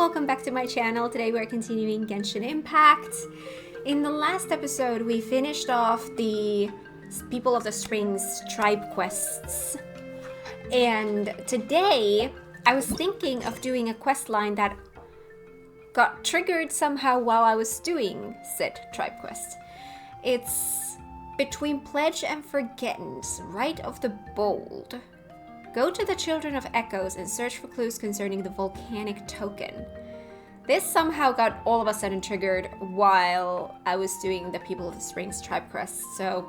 welcome back to my channel. Today we're continuing Genshin Impact. In the last episode we finished off the People of the Springs tribe quests. And today I was thinking of doing a quest line that got triggered somehow while I was doing said tribe quest. It's between Pledge and Forgettance, Rite of the Bold. Go to the Children of Echoes and search for clues concerning the Volcanic token. This somehow got all of a sudden triggered while I was doing the People of the Springs tribe quest. So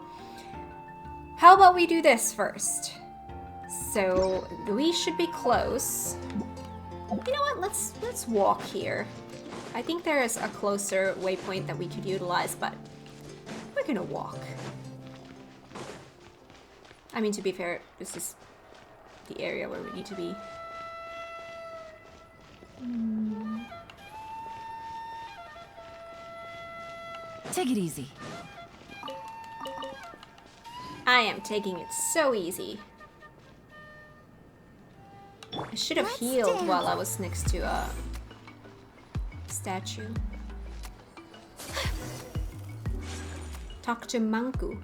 how about we do this first? So we should be close. You know what? Let's walk here. I think there is a closer waypoint that we could utilize, but we're gonna walk. I mean, to be fair, this is the area where we need to be. Take it easy. I am taking it so easy. I should have healed while I was next to a statue. Talk to Manku.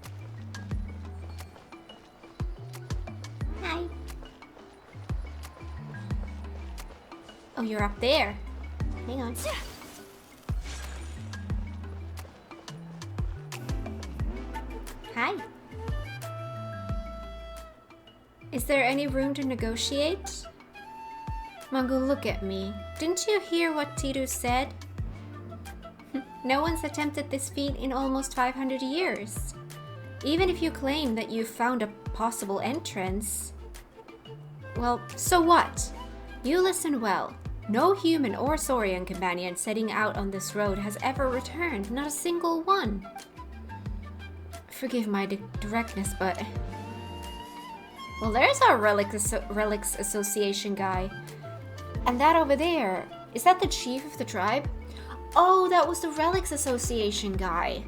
Hi. Oh, you're up there. Hang on. Hi. Is there any room to negotiate? Mangu, look at me. Didn't you hear what Tiru said? No one's attempted this feat in almost 500 years. Even if you claim that you've found a possible entrance. Well, so what? You listen well. No human or Saurian companion setting out on this road has ever returned, not a single one. Forgive my directness, but... Well, there's our Relics Association guy. And that over there, is that the chief of the tribe? Oh, that was the Relics Association guy.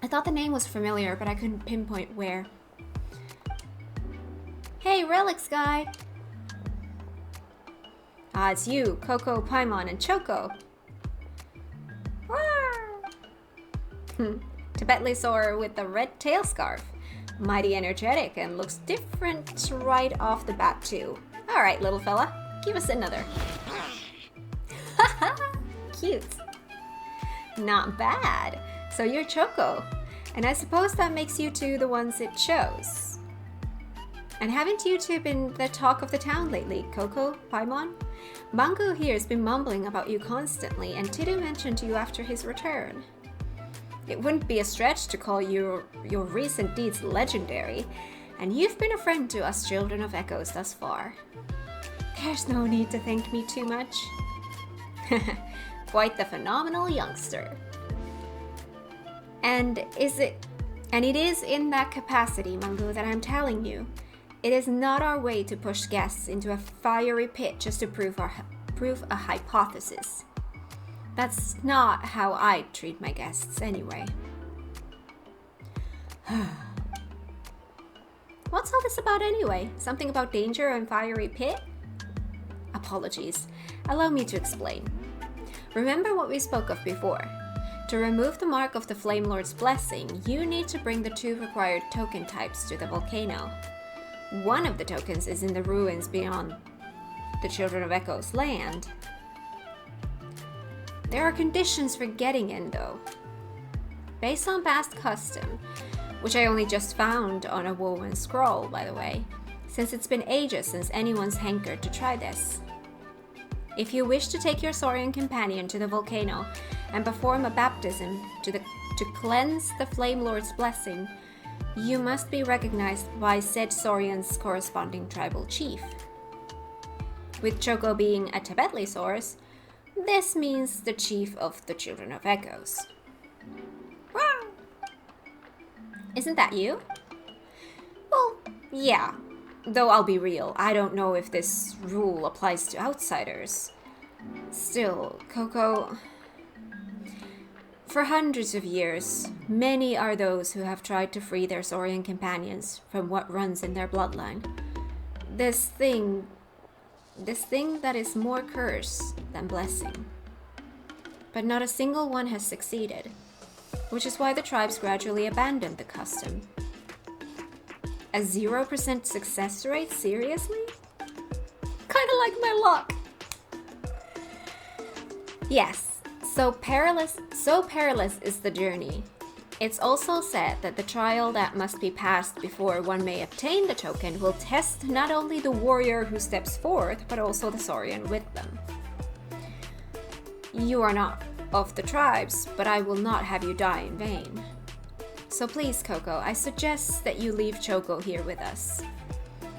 I thought the name was familiar, but I couldn't pinpoint where. Hey, Relics guy. Ah, it's you, Coco, Paimon, and Choco. Tibetlisaur with the red tail scarf. Mighty energetic and looks different right off the bat too. Alright, little fella, give us another. Cute. Not bad. So you're Choco. And I suppose that makes you two the ones it chose. And haven't you two been the talk of the town lately, Coco, Paimon? Mangu here has been mumbling about you constantly, and Tidu mentioned you after his return. It wouldn't be a stretch to call your recent deeds legendary, and you've been a friend to us Children of Echoes thus far. There's no need to thank me too much. Quite the phenomenal youngster. And it is in that capacity, Mangu, that I'm telling you. It is not our way to push guests into a fiery pit just to prove a hypothesis. That's not how I treat my guests anyway. What's all this about anyway? Something about danger and fiery pit? Apologies. Allow me to explain. Remember what we spoke of before. To remove the mark of the Flame Lord's blessing, you need to bring the 2 required token types to the volcano. One of the tokens is in the ruins beyond the Children of Echoes land. There are conditions for getting in though. Based on past custom, which I only just found on a woven scroll by the way, since it's been ages since anyone's hankered to try this. If you wish to take your Saurian companion to the volcano and perform a baptism to cleanse the Flame Lord's blessing, you must be recognized by said Saurian's corresponding tribal chief. With Choco being a Tibetlisaur, this means the chief of the Children of Echoes. Isn't that you? Well, yeah. Though I'll be real, I don't know if this rule applies to outsiders. Still, Coco... For hundreds of years, many are those who have tried to free their Saurian companions from what runs in their bloodline. This thing this thing that is more curse than blessing. But not a single one has succeeded, which is why the tribes gradually abandoned the custom. A 0% success rate? Seriously? Kinda like my luck. Yes, so perilous is the journey. It's also said that the trial that must be passed before one may obtain the token will test not only the warrior who steps forth, but also the Saurian with them. You are not of the tribes, but I will not have you die in vain. So please, Coco, I suggest that you leave Choco here with us.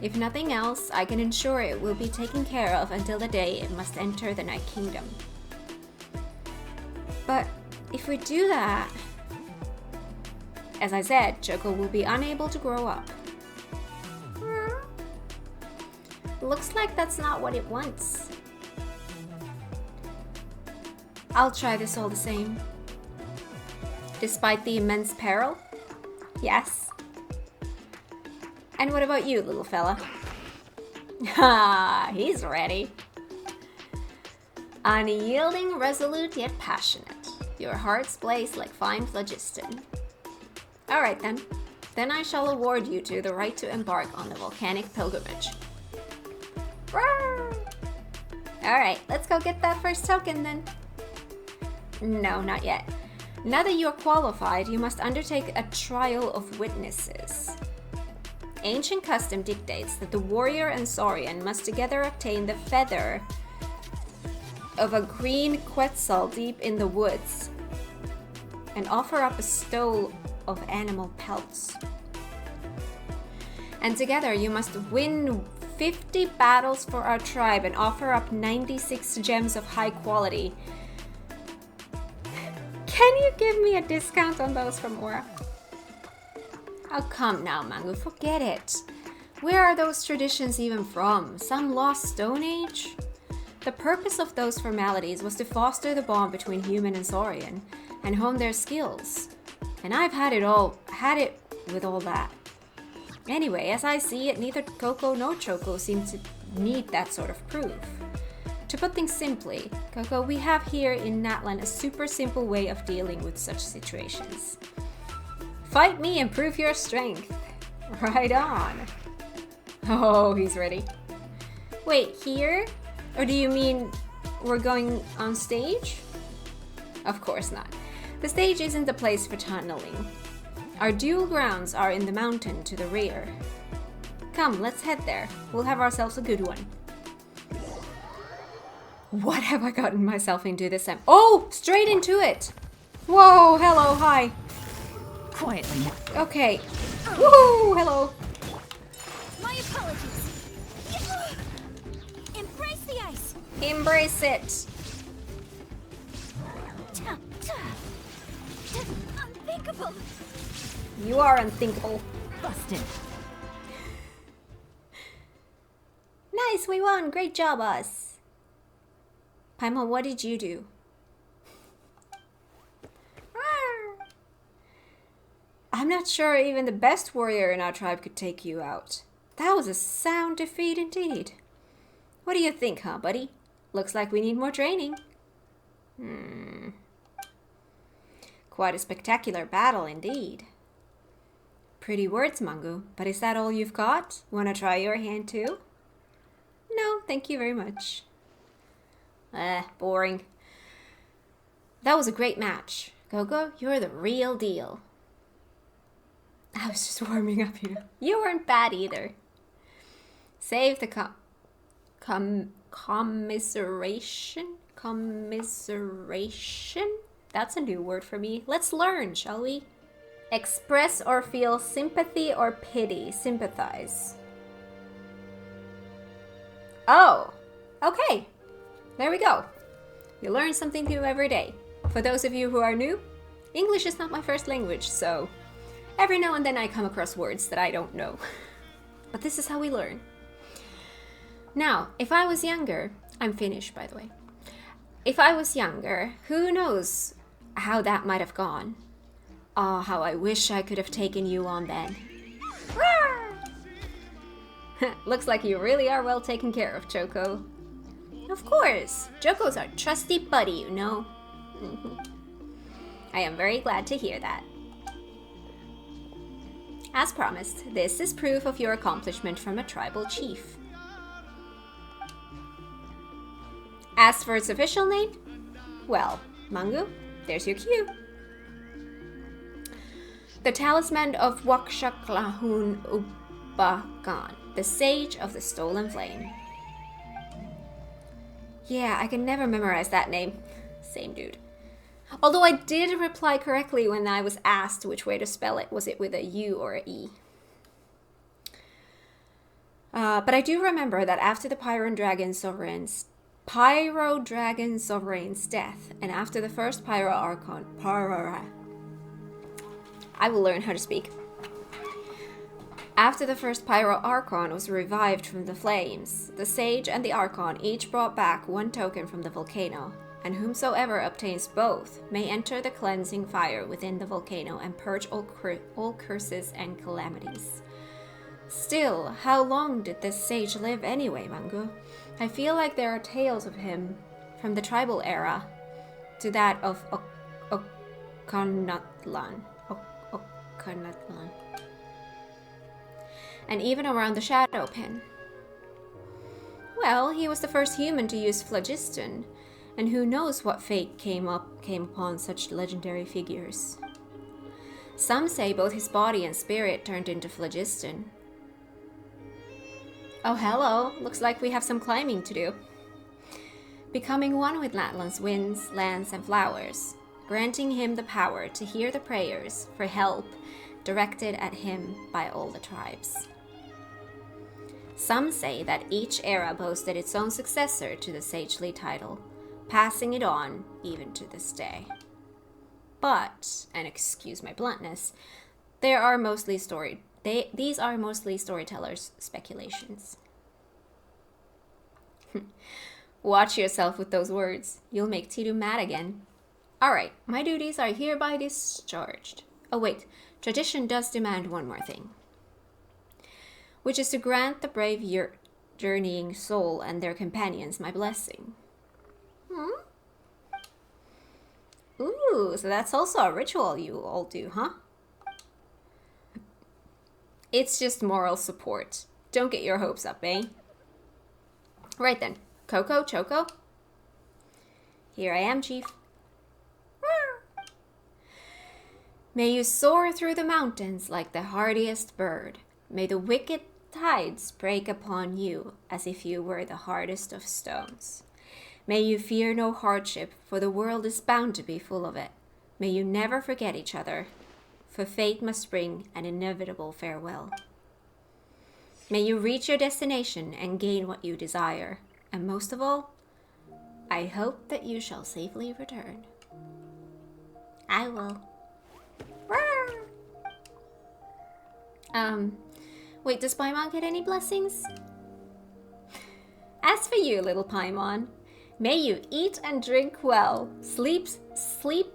If nothing else, I can ensure it will be taken care of until the day it must enter the Night Kingdom. But if we do that, as I said, Choco will be unable to grow up. Looks like that's not what it wants. I'll try this all the same. Despite the immense peril? Yes. And what about you, little fella? Ah, he's ready. Unyielding, resolute, yet passionate. Your hearts blaze like fine phlogiston. Alright then. Then I shall award you two the right to embark on the volcanic pilgrimage. Alright, let's go get that first token then. No, not yet. Now that you are qualified, you must undertake a trial of witnesses. Ancient custom dictates that the warrior and Saurian must together obtain the feather of a green quetzal deep in the woods and offer up a stole of animal pelts. And together you must win 50 battles for our tribe and offer up 96 gems of high quality. Can you give me a discount on those from Aura? Oh, come now, Mangu, forget it. Where are those traditions even from? Some lost Stone Age? The purpose of those formalities was to foster the bond between human and Saurian and hone their skills. And I've had it with all that. Anyway, as I see it, neither Coco nor Choco seem to need that sort of proof. To put things simply, Coco, we have here in Natlan a super simple way of dealing with such situations. Fight me and prove your strength. Right on. Oh, he's ready. Wait, here? Or do you mean we're going on stage? Of course not. The stage isn't the place for tunneling. Our duel grounds are in the mountain to the rear. Come, let's head there. We'll have ourselves a good one. What have I gotten myself into this time? Oh, straight into it. Whoa, hello, hi. Quietly. Okay. Woohoo, hello. My apologies. Embrace the ice. Embrace it. Unthinkable. You are unthinkable. Busted. Nice, we won. Great job, us. Paimon, what did you do? I'm not sure even the best warrior in our tribe could take you out. That was a sound defeat indeed. What do you think, huh, buddy? Looks like we need more training. Quite a spectacular battle indeed. Pretty words, Mangu, but is that all you've got? Wanna try your hand too? No, thank you very much. Boring. That was a great match. Gogo, you're the real deal. I was just warming up here. You weren't bad either. Save the commiseration? Commiseration? That's a new word for me. Let's learn, shall we? Express or feel sympathy or pity. Sympathize. Oh, okay. There we go. You learn something new every day. For those of you who are new, English is not my first language, so every now and then I come across words that I don't know. But this is how we learn. Now, if I was younger, I'm Finnish, by the way. If I was younger, who knows how that might have gone. Oh, how I wish I could have taken you on then. Looks like you really are well taken care of, Choco. Of course. Choco's our trusty buddy, you know. I am very glad to hear that. As promised, this is proof of your accomplishment from a tribal chief. As for its official name, well, Mangu, there's your cue. The Talisman of Wakshaklahun Ubakan, the Sage of the Stolen Flame. Yeah, I can never memorize that name. Same dude. Although I did reply correctly when I was asked which way to spell it. Was it with a U or an E? But I do remember that after the Pyro Dragon Sovereign's death, and after the first Pyro Archon, I will learn how to speak. After the first Pyro Archon was revived from the flames, the Sage and the Archon each brought back one token from the volcano, and whomsoever obtains both may enter the cleansing fire within the volcano and purge all curses and calamities. Still, how long did this sage live anyway, Mangu? I feel like there are tales of him from the tribal era to that of Okanatlan. And even around the Shadow Pin. Well, he was the first human to use phlogiston, and who knows what fate came upon such legendary figures. Some say both his body and spirit turned into phlogiston. Oh, hello. Looks like we have some climbing to do. Becoming one with Latlan's winds, lands, and flowers, granting him the power to hear the prayers for help directed at him by all the tribes. Some say that each era boasted its own successor to the sagely title, passing it on even to this day. But, and excuse my bluntness, these are mostly storytellers' speculations. Watch yourself with those words. You'll make Tidu mad again. Alright, my duties are hereby discharged. Oh wait, tradition does demand one more thing, which is to grant the brave journeying soul and their companions my blessing. Ooh, so that's also a ritual you all do, huh? It's just moral support. Don't get your hopes up, eh? Right then. Coco, Choco? Here I am, Chief. May you soar through the mountains like the hardiest bird. May the wicked tides break upon you as if you were the hardest of stones. May you fear no hardship, for the world is bound to be full of it. May you never forget each other, for fate must bring an inevitable farewell. May you reach your destination and gain what you desire. And most of all, I hope that you shall safely return. I will. Wait, does Paimon get any blessings? As for you, little Paimon, may you eat and drink well, sleep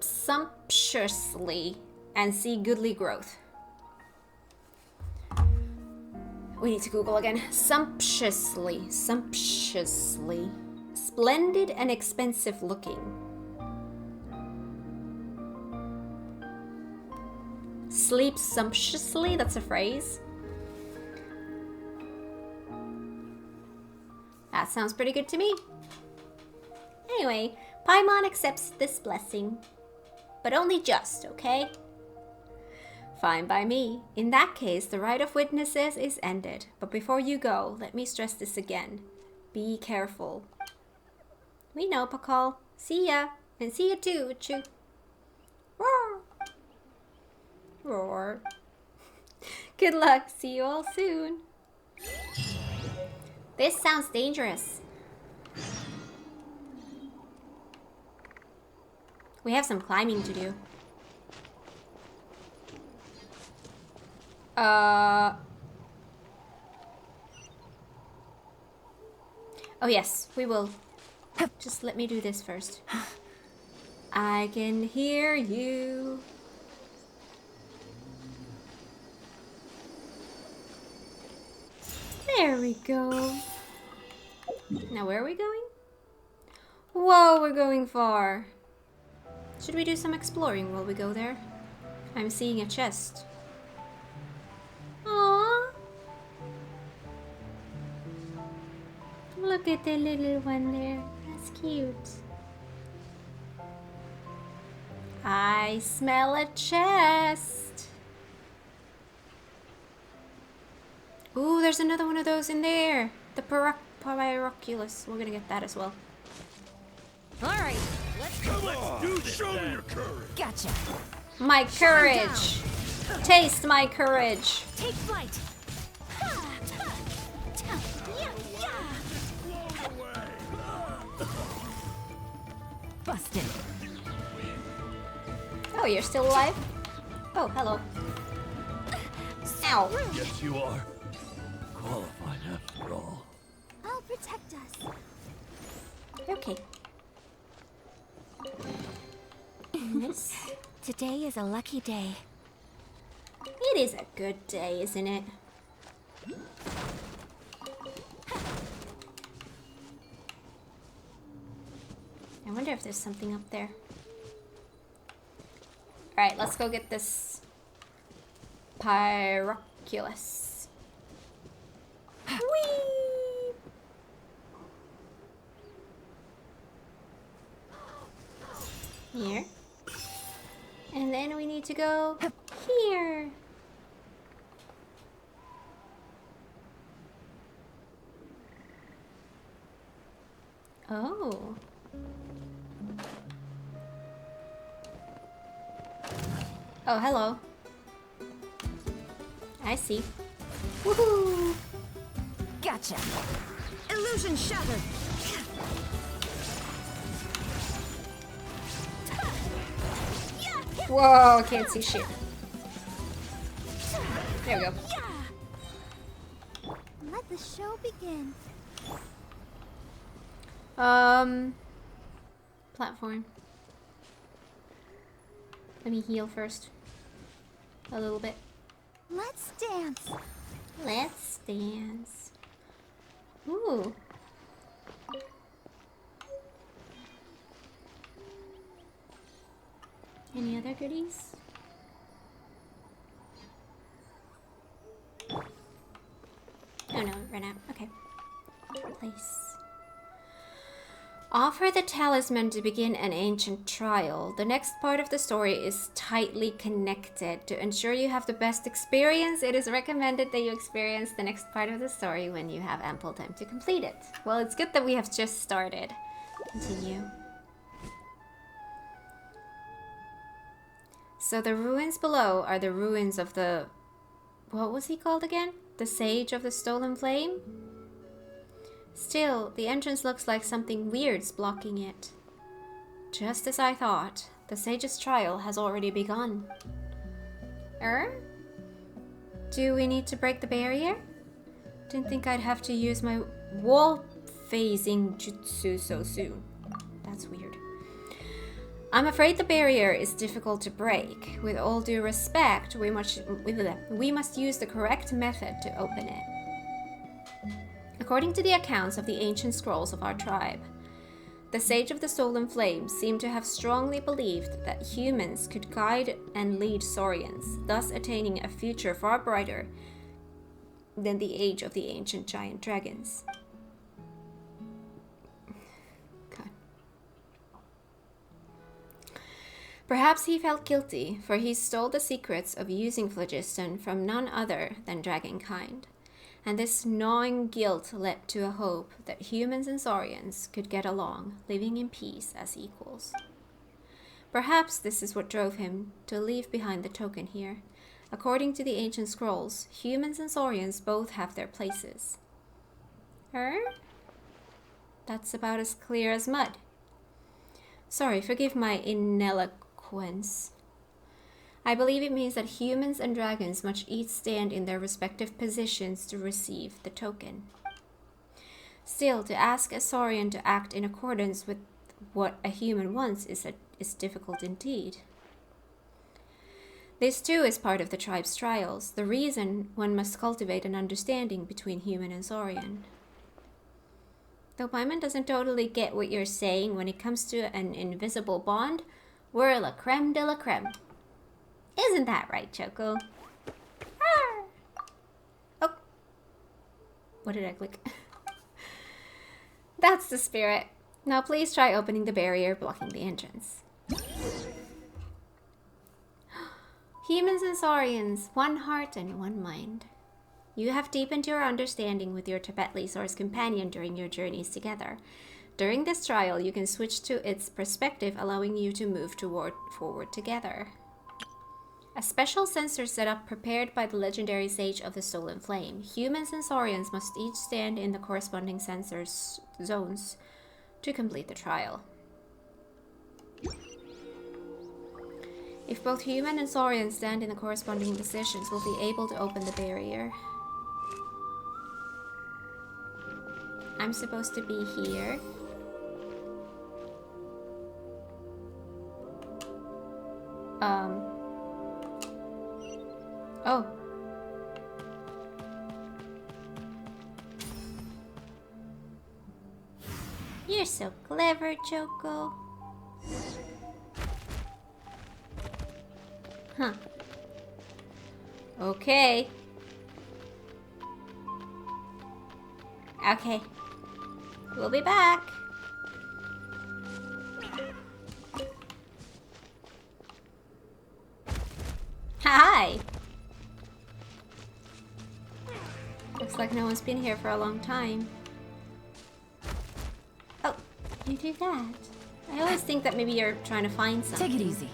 sumptuously, and see goodly growth. We need to Google again. Sumptuously. Splendid and expensive looking. Sleep sumptuously, that's a phrase. That sounds pretty good to me. Anyway, Paimon accepts this blessing. But only just, okay? Fine by me. In that case, the right of witnesses is ended. But before you go, let me stress this again. Be careful. We know, Pakal. See ya. And see you too, Uchu. Roar. Roar. Good luck. See you all soon. This sounds dangerous. We have some climbing to do. Oh yes, we will. Just let me do this first. I can hear you. There we we go. Now where are we going? Whoa, we're going far. Should we do some exploring while we go there? I'm seeing a chest. Aww. Look at the little one there. That's cute. I smell a chest. Ooh, there's another one of those in there. The Pyroculus. We're gonna get that as well. All right, let's go. Let's do this. Show me your courage. Gotcha. My courage. Taste my courage. Take flight. Busted. Oh, you're still alive? Oh, hello. Ow. Yes, you are. Qualified after all. I'll protect us. Okay. Miss. Today is a lucky day. It is a good day, isn't it? I wonder if there's something up there. Alright, let's go get this Pyroculus. Whee! Here. And then we need to go here. Oh. Oh, hello. I see. Woohoo! Gotcha. Illusion shattered. Whoa, can't see shit. There we go. Let the show begin. Platform. Let me heal first. A little bit. Let's dance. Let's dance. Ooh. Any other goodies? Oh no, it ran out. Okay. Place. Offer the talisman to begin an ancient trial. The next part of the story is tightly connected. To ensure you have the best experience, it is recommended that you experience the next part of the story when you have ample time to complete it. Well, it's good that we have just started. Continue. So the ruins below are the ruins of the... What was he called again? The Sage of the Stolen Flame? Still, the entrance looks like something weird's blocking it. Just as I thought, the Sage's trial has already begun. Do we need to break the barrier? Didn't think I'd have to use my wall phasing jutsu so soon. That's weird. I'm afraid the barrier is difficult to break. With all due respect, we must use the correct method to open it. According to the accounts of the ancient scrolls of our tribe, the Sage of the Stolen Flame seemed to have strongly believed that humans could guide and lead Saurians, thus attaining a future far brighter than the age of the ancient giant dragons. Okay. Perhaps he felt guilty, for he stole the secrets of using phlogiston from none other than dragonkind. And this gnawing guilt led to a hope that humans and Saurians could get along, living in peace as equals. Perhaps this is what drove him to leave behind the token here. According to the ancient scrolls, humans and Saurians both have their places. That's about as clear as mud. Sorry, forgive my ineloquence. I believe it means that humans and dragons must each stand in their respective positions to receive the token. Still, to ask a Saurian to act in accordance with what a human wants is difficult indeed. This too is part of the tribe's trials, the reason one must cultivate an understanding between human and saurian. Though Paimon doesn't totally get what you're saying when it comes to an invisible bond, we're la creme de la creme. Isn't that right, Choco? Arr! Oh. What did I click? That's the spirit. Now please try opening the barrier blocking the entrance. Humans and saurians, one heart and one mind. You have deepened your understanding with your Tepetli Source companion during your journeys together. During this trial, you can switch to its perspective, allowing you to move forward together. A special sensor setup prepared by the legendary Sage of the Stolen Flame. Humans and saurians must each stand in the corresponding sensor zones to complete the trial. If both human and saurian stand in the corresponding positions, we'll be able to open the barrier. I'm supposed to be here. Oh. You're so clever, Choco. Huh. Okay. Okay. We'll be back. Hi. Looks like no one's been here for a long time. Oh, you do that. I always think that maybe you're trying to find something. Take it easy.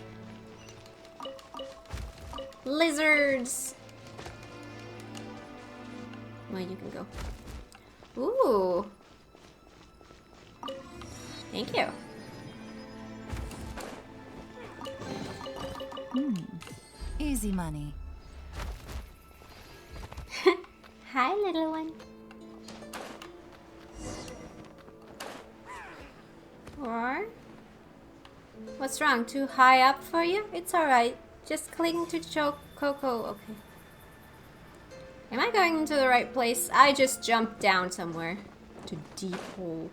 Lizards! Well, you can go. Ooh. Thank you. Easy money. Hi, little one. Or? What's wrong? Too high up for you? It's alright. Just cling to Coco. Okay. Am I going into the right place? I just jumped down somewhere. To deep hole.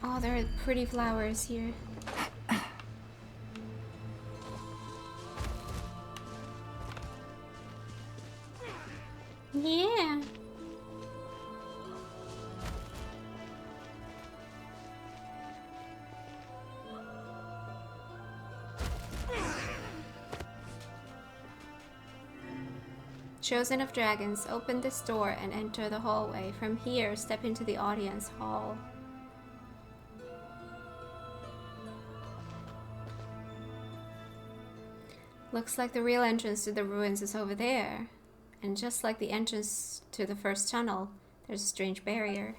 Oh, there are pretty flowers here. Yeah. Chosen of Dragons, open this door and enter the hallway. From here, step into the audience hall. Looks like the real entrance to the ruins is over there. And just like the entrance to the first tunnel, there's a strange barrier.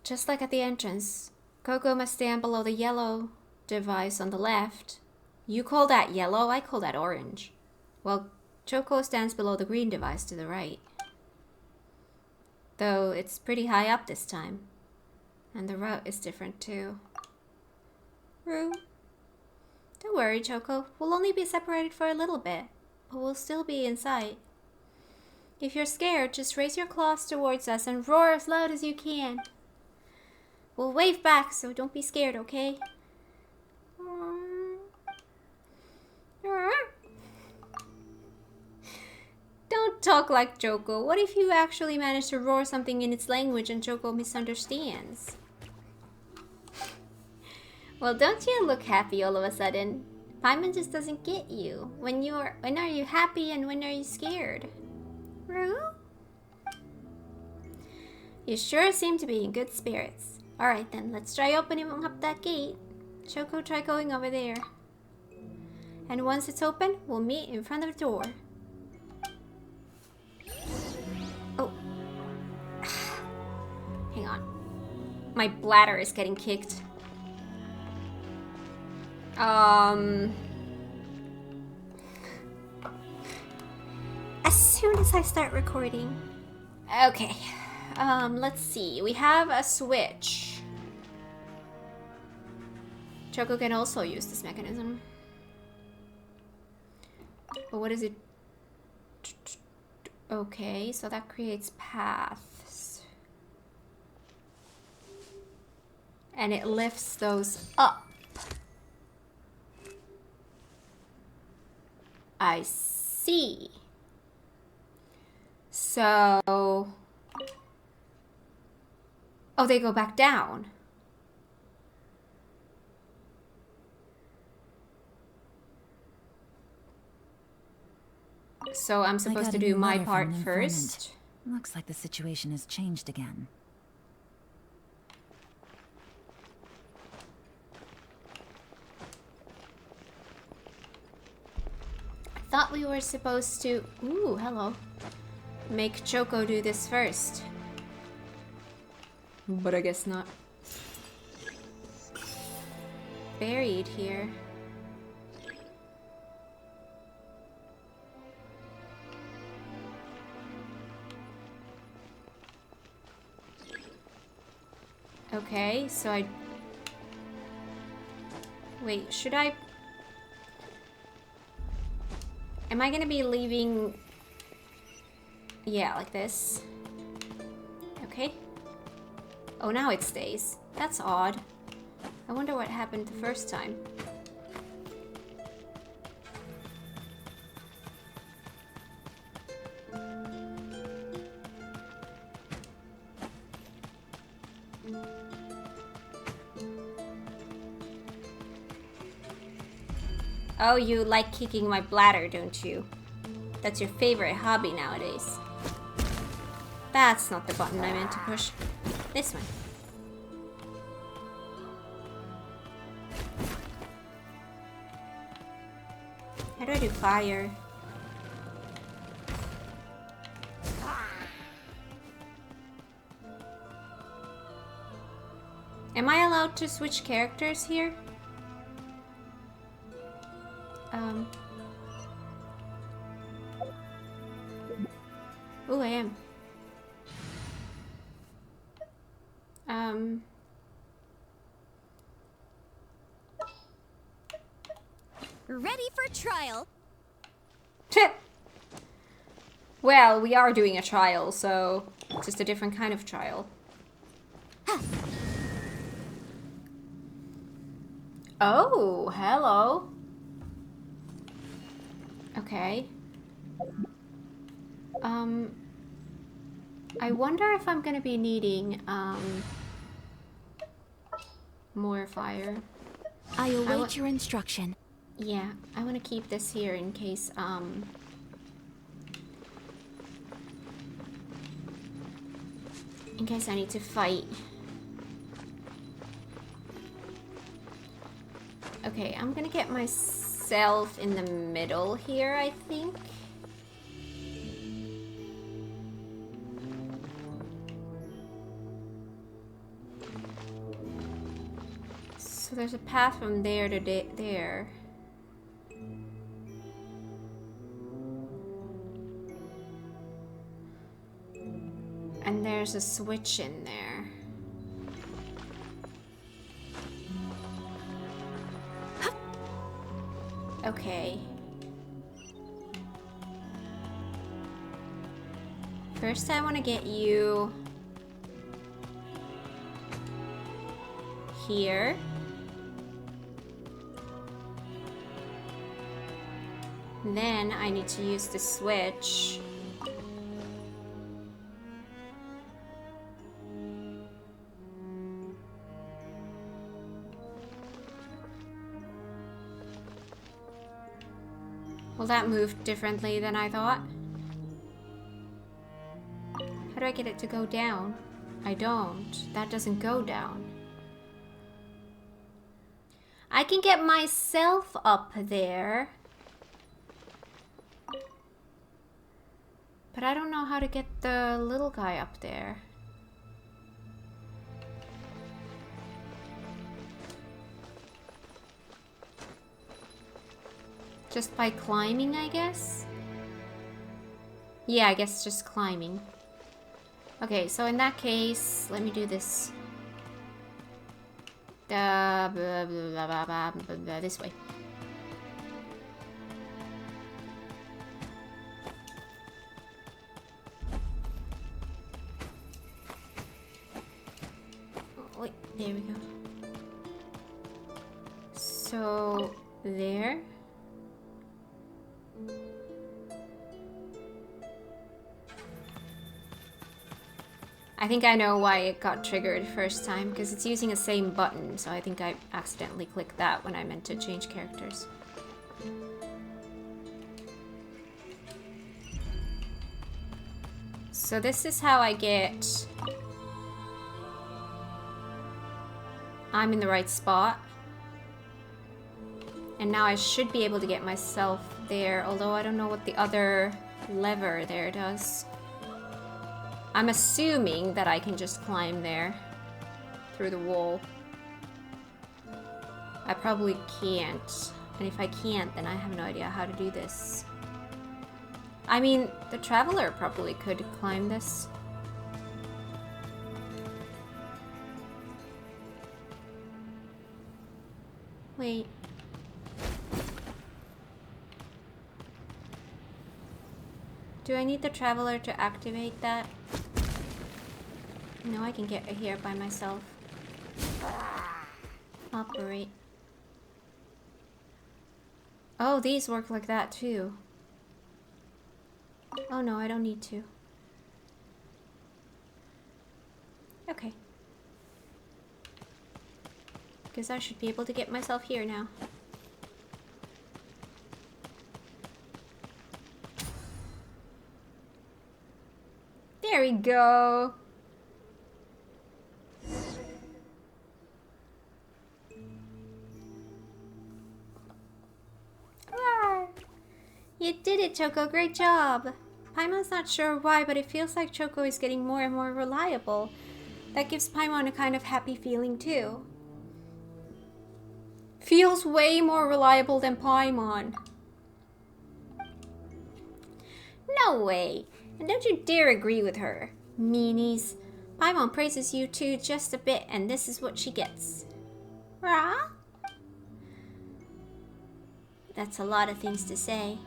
Just like at the entrance, Coco must stand below the yellow device on the left. You call that yellow, I call that orange. Well, Choco stands below the green device to the right. Though it's pretty high up this time. And the route is different too. Rue. Don't worry, Choco. We'll only be separated for a little bit, but we'll still be in sight. If you're scared, just raise your claws towards us and roar as loud as you can. We'll wave back, so don't be scared, okay? Don't talk like Choco. What if you actually manage to roar something in its language and Choco misunderstands? Well, don't you look happy all of a sudden? Paimon just doesn't get you. When are you happy and when are you scared? Rue? You sure seem to be in good spirits. Alright then, let's try opening up that gate. Choco, try going over there. And once it's open, we'll meet in front of the door. Oh. Hang on. My bladder is getting kicked. As soon as I start recording. Okay. Let's see. We have a switch. Choco can also use this mechanism. But what is it? Okay, so that creates paths. And it lifts those up. I see. So... oh, they go back down. So I'm supposed to do my part first. Looks like the situation has changed again. I thought we were supposed to... ooh, hello. Make Choco do this first. But I guess not. Buried here. Okay, so I... wait, should I... am I gonna be leaving... yeah, like this? Okay. Oh, now it stays. That's odd. I wonder what happened the first time. Oh, you like kicking my bladder, don't you? That's your favorite hobby nowadays. That's not the button I meant to push. This one. How do I do fire? Am I allowed to switch characters here? Oh, I am. Ready for trial. Well, we are doing a trial, so just a different kind of trial. Oh, hello. Okay. I wonder if I'm gonna be needing, more fire. I await your instruction. Yeah, I want to keep this here in case, in case I need to fight. Okay, I'm gonna get myself in the middle here, I think. So there's a path from there to there. And there's a switch in there. Okay. First I want to get you here. And then I need to use the switch. Well, that moved differently than I thought. How do I get it to go down? I don't. That doesn't go down. I can get myself up there. But I don't know how to get the little guy up there. Just by climbing, I guess? Yeah, I guess just climbing. Okay, so in that case, let me do this. This way. Oh, wait, there we go. So, there. I think I know why it got triggered first time, because it's using the same button, so I think I accidentally clicked that when I meant to change characters. So this is how I get... I'm in the right spot. And now I should be able to get myself there, although I don't know what the other lever there does. I'm assuming that I can just climb there through the wall. I probably can't. And if I can't, then I have no idea how to do this. I mean, the Traveler probably could climb this. Wait. Do I need the Traveler to activate that? No, I can get here by myself. Operate. Oh, these work like that too. Oh no, I don't need to. Okay. Guess I should be able to get myself here now. There we go. You did it, Choco. Great job. Paimon's not sure why, but it feels like Choco is getting more and more reliable. That gives Paimon a kind of happy feeling, too. Feels way more reliable than Paimon. No way. And don't you dare agree with her. Meanies. Paimon praises you too just a bit, and this is what she gets. Rah? That's a lot of things to say.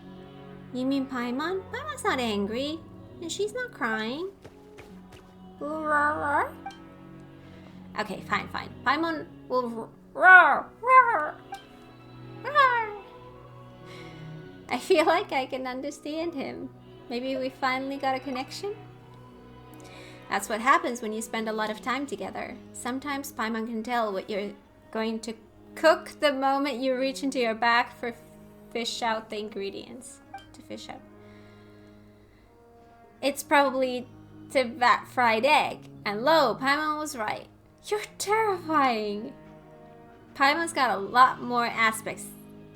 You mean Paimon? Paimon's not angry, and she's not crying. Roar. Okay, fine. Paimon will roar. I feel like I can understand him. Maybe we finally got a connection? That's what happens when you spend a lot of time together. Sometimes Paimon can tell what you're going to cook the moment you reach into your bag for fish out the ingredients. To fish out. It's probably to that fried egg. And lo, Paimon was right. You're terrifying. Paimon's got a lot more aspects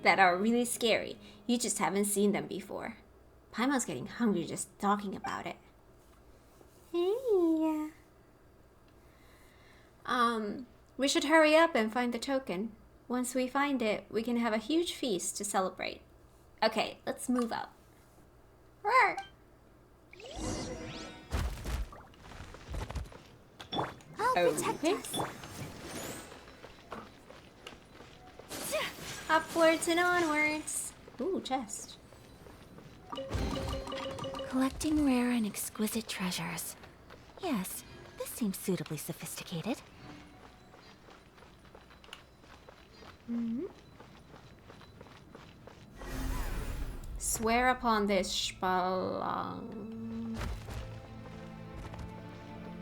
that are really scary. You just haven't seen them before. Paimon's getting hungry just talking about it. Hey. We should hurry up and find the token. Once we find it, we can have a huge feast to celebrate. Okay, let's move out. Roar. I'll protect us. Upwards and onwards. Ooh, chest. Collecting rare and exquisite treasures. Yes, this seems suitably sophisticated. Swear upon this, Spallang.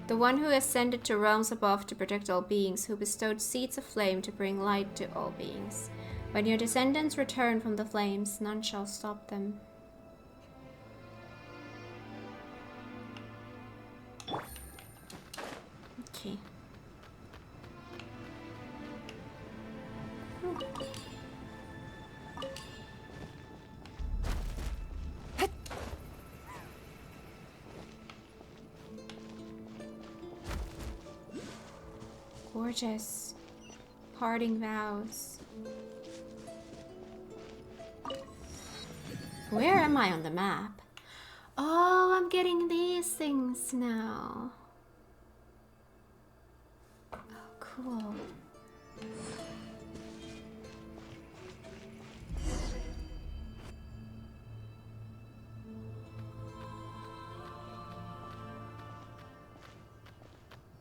The one who ascended to realms above to protect all beings, who bestowed seeds of flame to bring light to all beings. When your descendants return from the flames, none shall stop them. Okay. Gorgeous. Parting vows. Where am I on the map? Oh, I'm getting these things now. Oh, cool.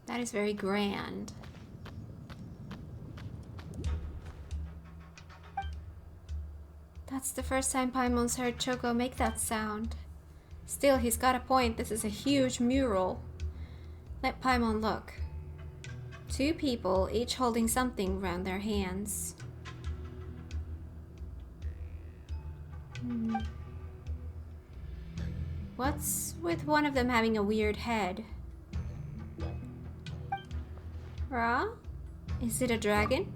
That is very grand. That's the first time Paimon's heard Choco make that sound. Still, he's got a point. This is a huge mural. Let Paimon look. 2 people, each holding something around their hands. What's with one of them having a weird head? Ra? Is it a dragon?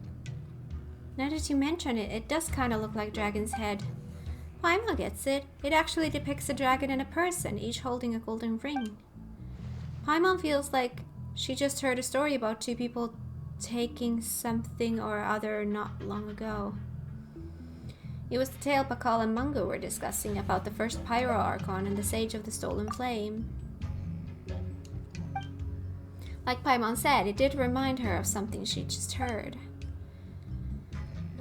Now that you mention it, it does kind of look like Dragon's head. Paimon gets it. It actually depicts a dragon and a person, each holding a golden ring. Paimon feels like she just heard a story about 2 people taking something or other not long ago. It was the tale Pakal and Mungo were discussing about the first Pyro Archon and the Sage of the Stolen Flame. Like Paimon said, it did remind her of something she just heard.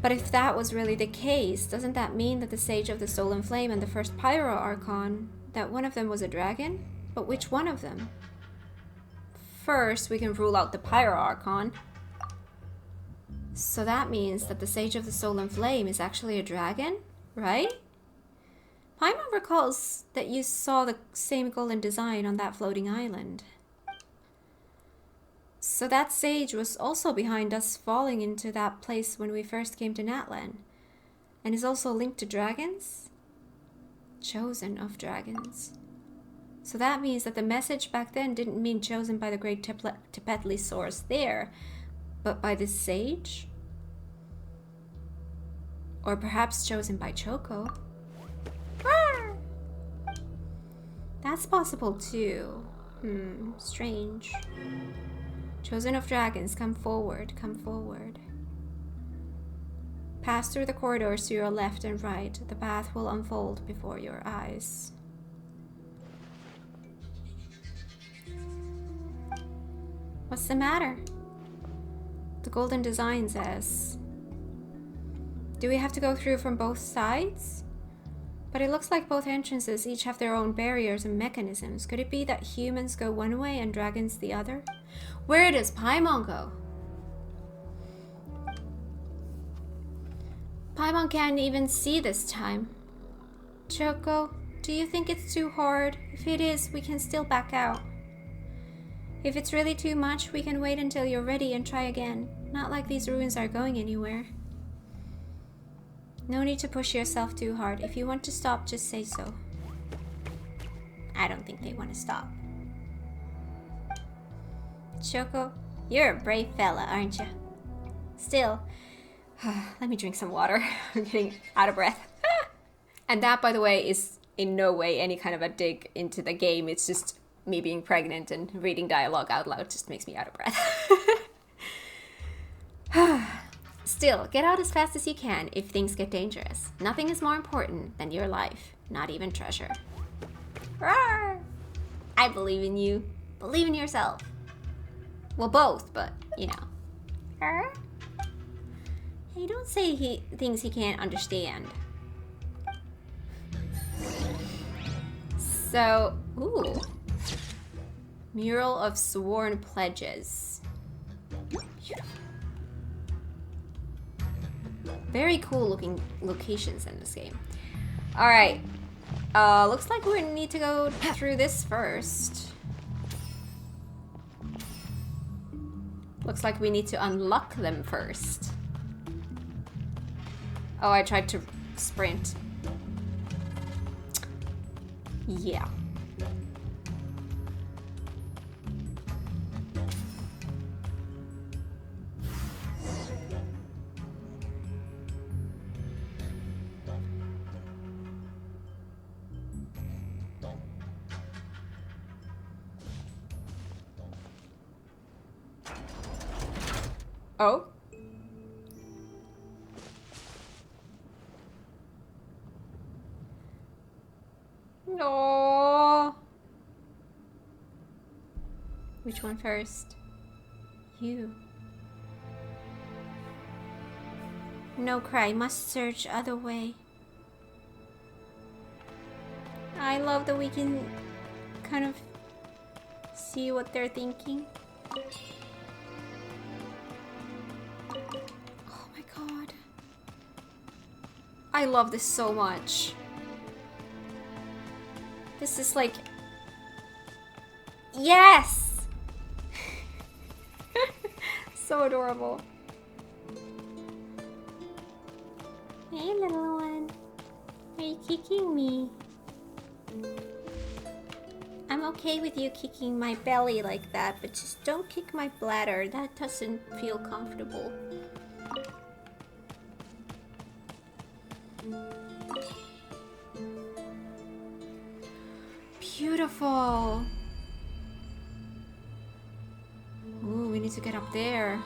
But if that was really the case, doesn't that mean that the Sage of the Stolen Flame and the first Pyro Archon, that one of them was a dragon? But which one of them? First, we can rule out the Pyro Archon. So that means that the Sage of the Stolen Flame is actually a dragon, right? Paimon recalls that you saw the same golden design on that floating island. So that sage was also behind us falling into that place when we first came to Natlan, and is also linked to dragons? Chosen of dragons. So that means that the message back then didn't mean chosen by the great Tepetli source there, but by this sage? Or perhaps chosen by Choco? Rawr! That's possible too. Strange. Chosen of dragons, come forward, come forward. Pass through the corridors to your left and right. The path will unfold before your eyes. What's the matter? The golden design says. Do we have to go through from both sides? But it looks like both entrances each have their own barriers and mechanisms. Could it be that humans go one way and dragons the other? Where does Paimon go? Paimon can't even see this time. Choco, do you think it's too hard? If it is, we can still back out. If it's really too much, we can wait until you're ready and try again. Not like these ruins are going anywhere. No need to push yourself too hard. If you want to stop, just say so. I don't think they want to stop. Choco, you're a brave fella, aren't you? Still, let me drink some water. I'm getting out of breath. And that, by the way, is in no way any kind of a dig into the game. It's just me being pregnant and reading dialogue out loud just makes me out of breath. Still, get out as fast as you can if things get dangerous. Nothing is more important than your life, not even treasure. Rawr! I believe in you. Believe in yourself. Well, both, but, you know. Hey, don't say things he can't understand. So, ooh. Mural of Sworn Pledges. Beautiful. Very cool looking locations in this game. Alright. Looks like we need to go through this first. Looks like we need to unlock them first. Oh, I tried to sprint. Yeah. Oh. No. Which one first? You. No cry, must search other way. I love that we can kind of see what they're thinking. Oh my god. I love this so much. This is like... Yes! So adorable. Hey little one. Are you kicking me? I'm okay with you kicking my belly like that, but just don't kick my bladder. That doesn't feel comfortable. Beautiful. Ooh, we need to get up there.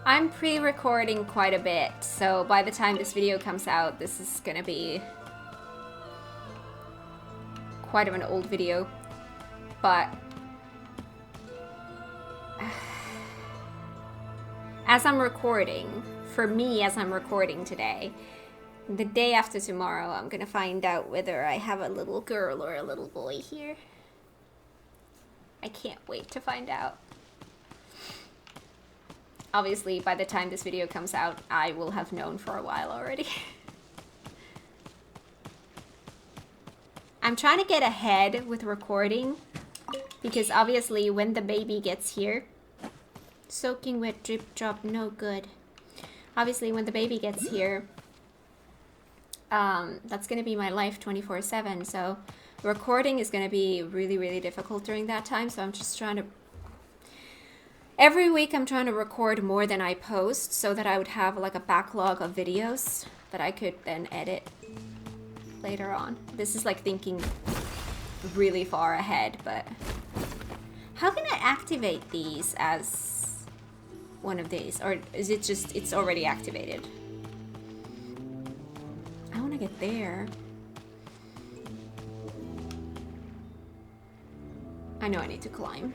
I'm pre-recording quite a bit, so by the time this video comes out, this is gonna be quite of an old video. But as I'm recording, for me as I'm recording today, the day after tomorrow, I'm gonna find out whether I have a little girl or a little boy here. I can't wait to find out. Obviously, by the time this video comes out, I will have known for a while already. I'm trying to get ahead with recording, because obviously when the baby gets here, soaking wet drip drop, no good. Obviously when the baby gets here, that's gonna be my life 24/7, so recording is gonna be really, really difficult during that time, so I'm just trying to... Every week I'm trying to record more than I post so that I would have like a backlog of videos that I could then edit later on. This is like thinking really far ahead, but how can I activate these as one of these? Or is it just, it's already activated? I want to get there. I know I need to climb.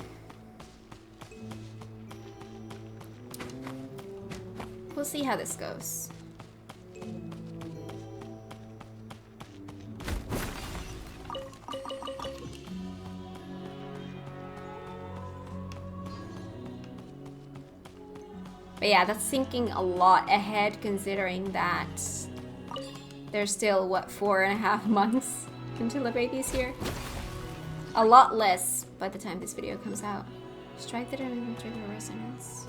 We'll see how this goes. But yeah, that's thinking a lot ahead, considering that there's still, what, 4.5 months until the baby's here? A lot less by the time this video comes out. Strike the trigger resonance.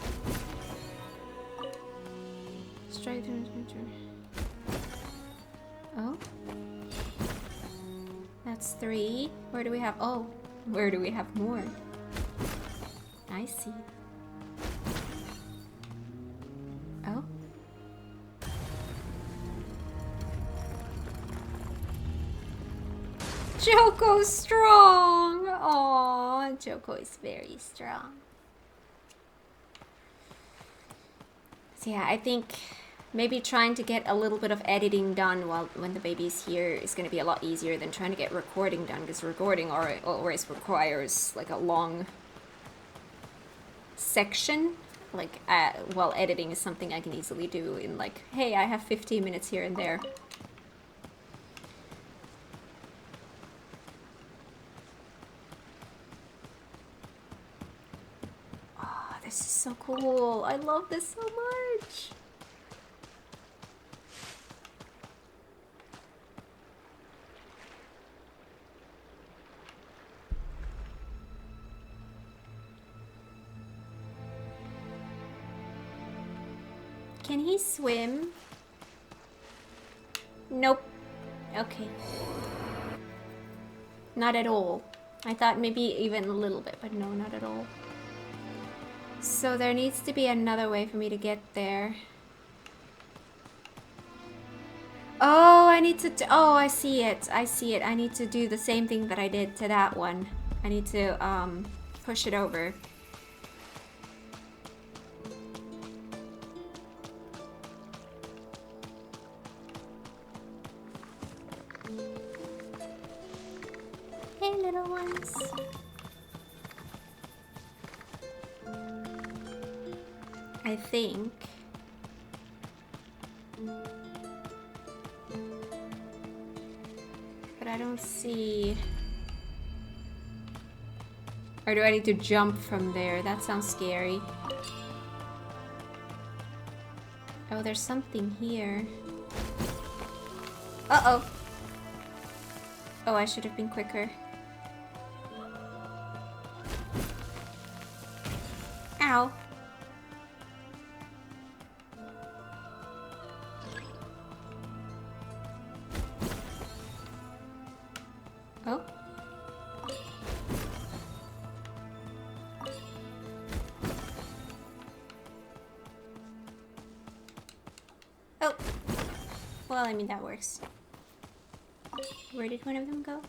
Strike the trigger. Oh? That's 3. Where do we have... Oh, where do we have more? I see. Oh? Joko's strong! Aww, Joko is very strong. So yeah, I think maybe trying to get a little bit of editing done when the baby's here is going to be a lot easier than trying to get recording done, because recording always requires like a long section. Like, while editing is something I can easily do in like, hey, I have 15 minutes here and there. Oh, this is so cool. I love this so much. Can he swim? Nope. Okay. Not at all. I thought maybe even a little bit, but no, not at all. So there needs to be another way for me to get there. Oh, I need to... Oh, I see it. I see it. I need to do the same thing that I did to that one. I need to push it over. little ones. I think. But I don't see... Or do I need to jump from there? That sounds scary. Oh, there's something here. Uh-oh. Oh, I should have been quicker. Ow. Oh. Oh. Well, I mean, that works. Where did one of them go?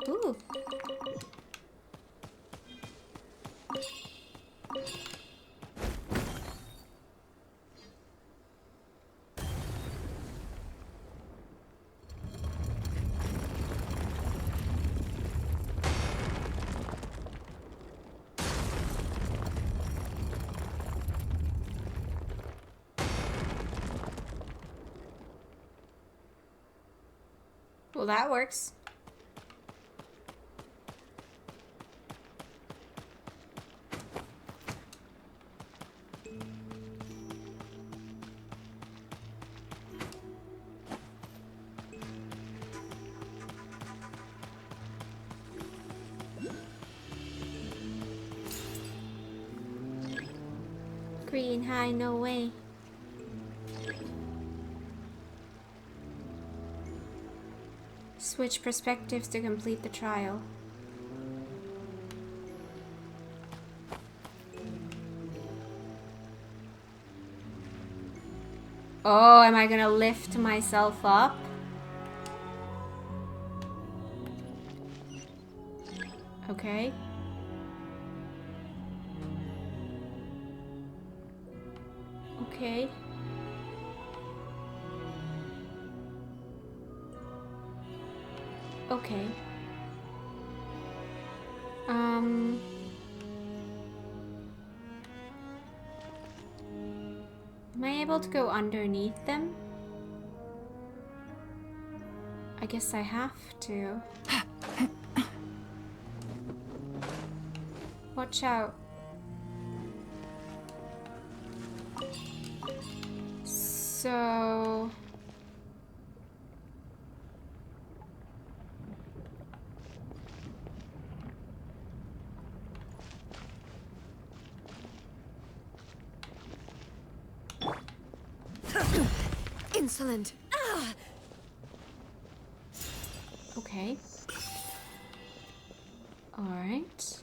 Ooh. Well, that works. Green high, no way. Switch perspectives to complete the trial. Oh, am I gonna lift myself up? Okay. Okay. Okay. Am I able to go underneath them? I guess I have to. Watch out. So... Insolent. Okay. Alright.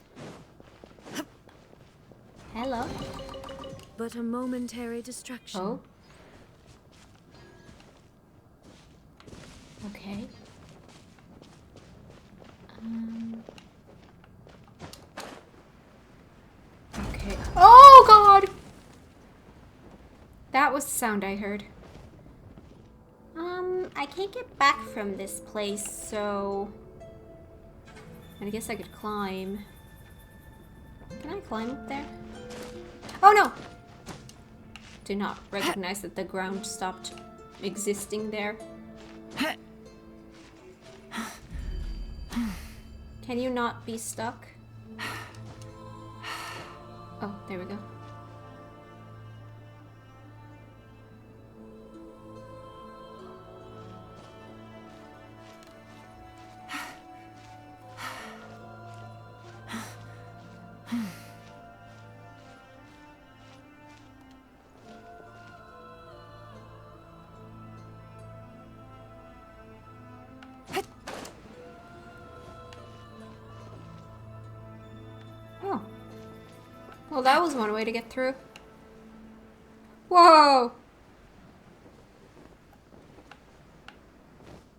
Hello. But a momentary distraction. Oh. Okay. Okay. Oh God! That was the sound I heard. I can't get back from this place, so... I guess I could climb. Can I climb up there? Oh no! Did not recognize that the ground stopped existing there. Can you not be stuck? Oh, there we go. Well, that was one way to get through. Whoa!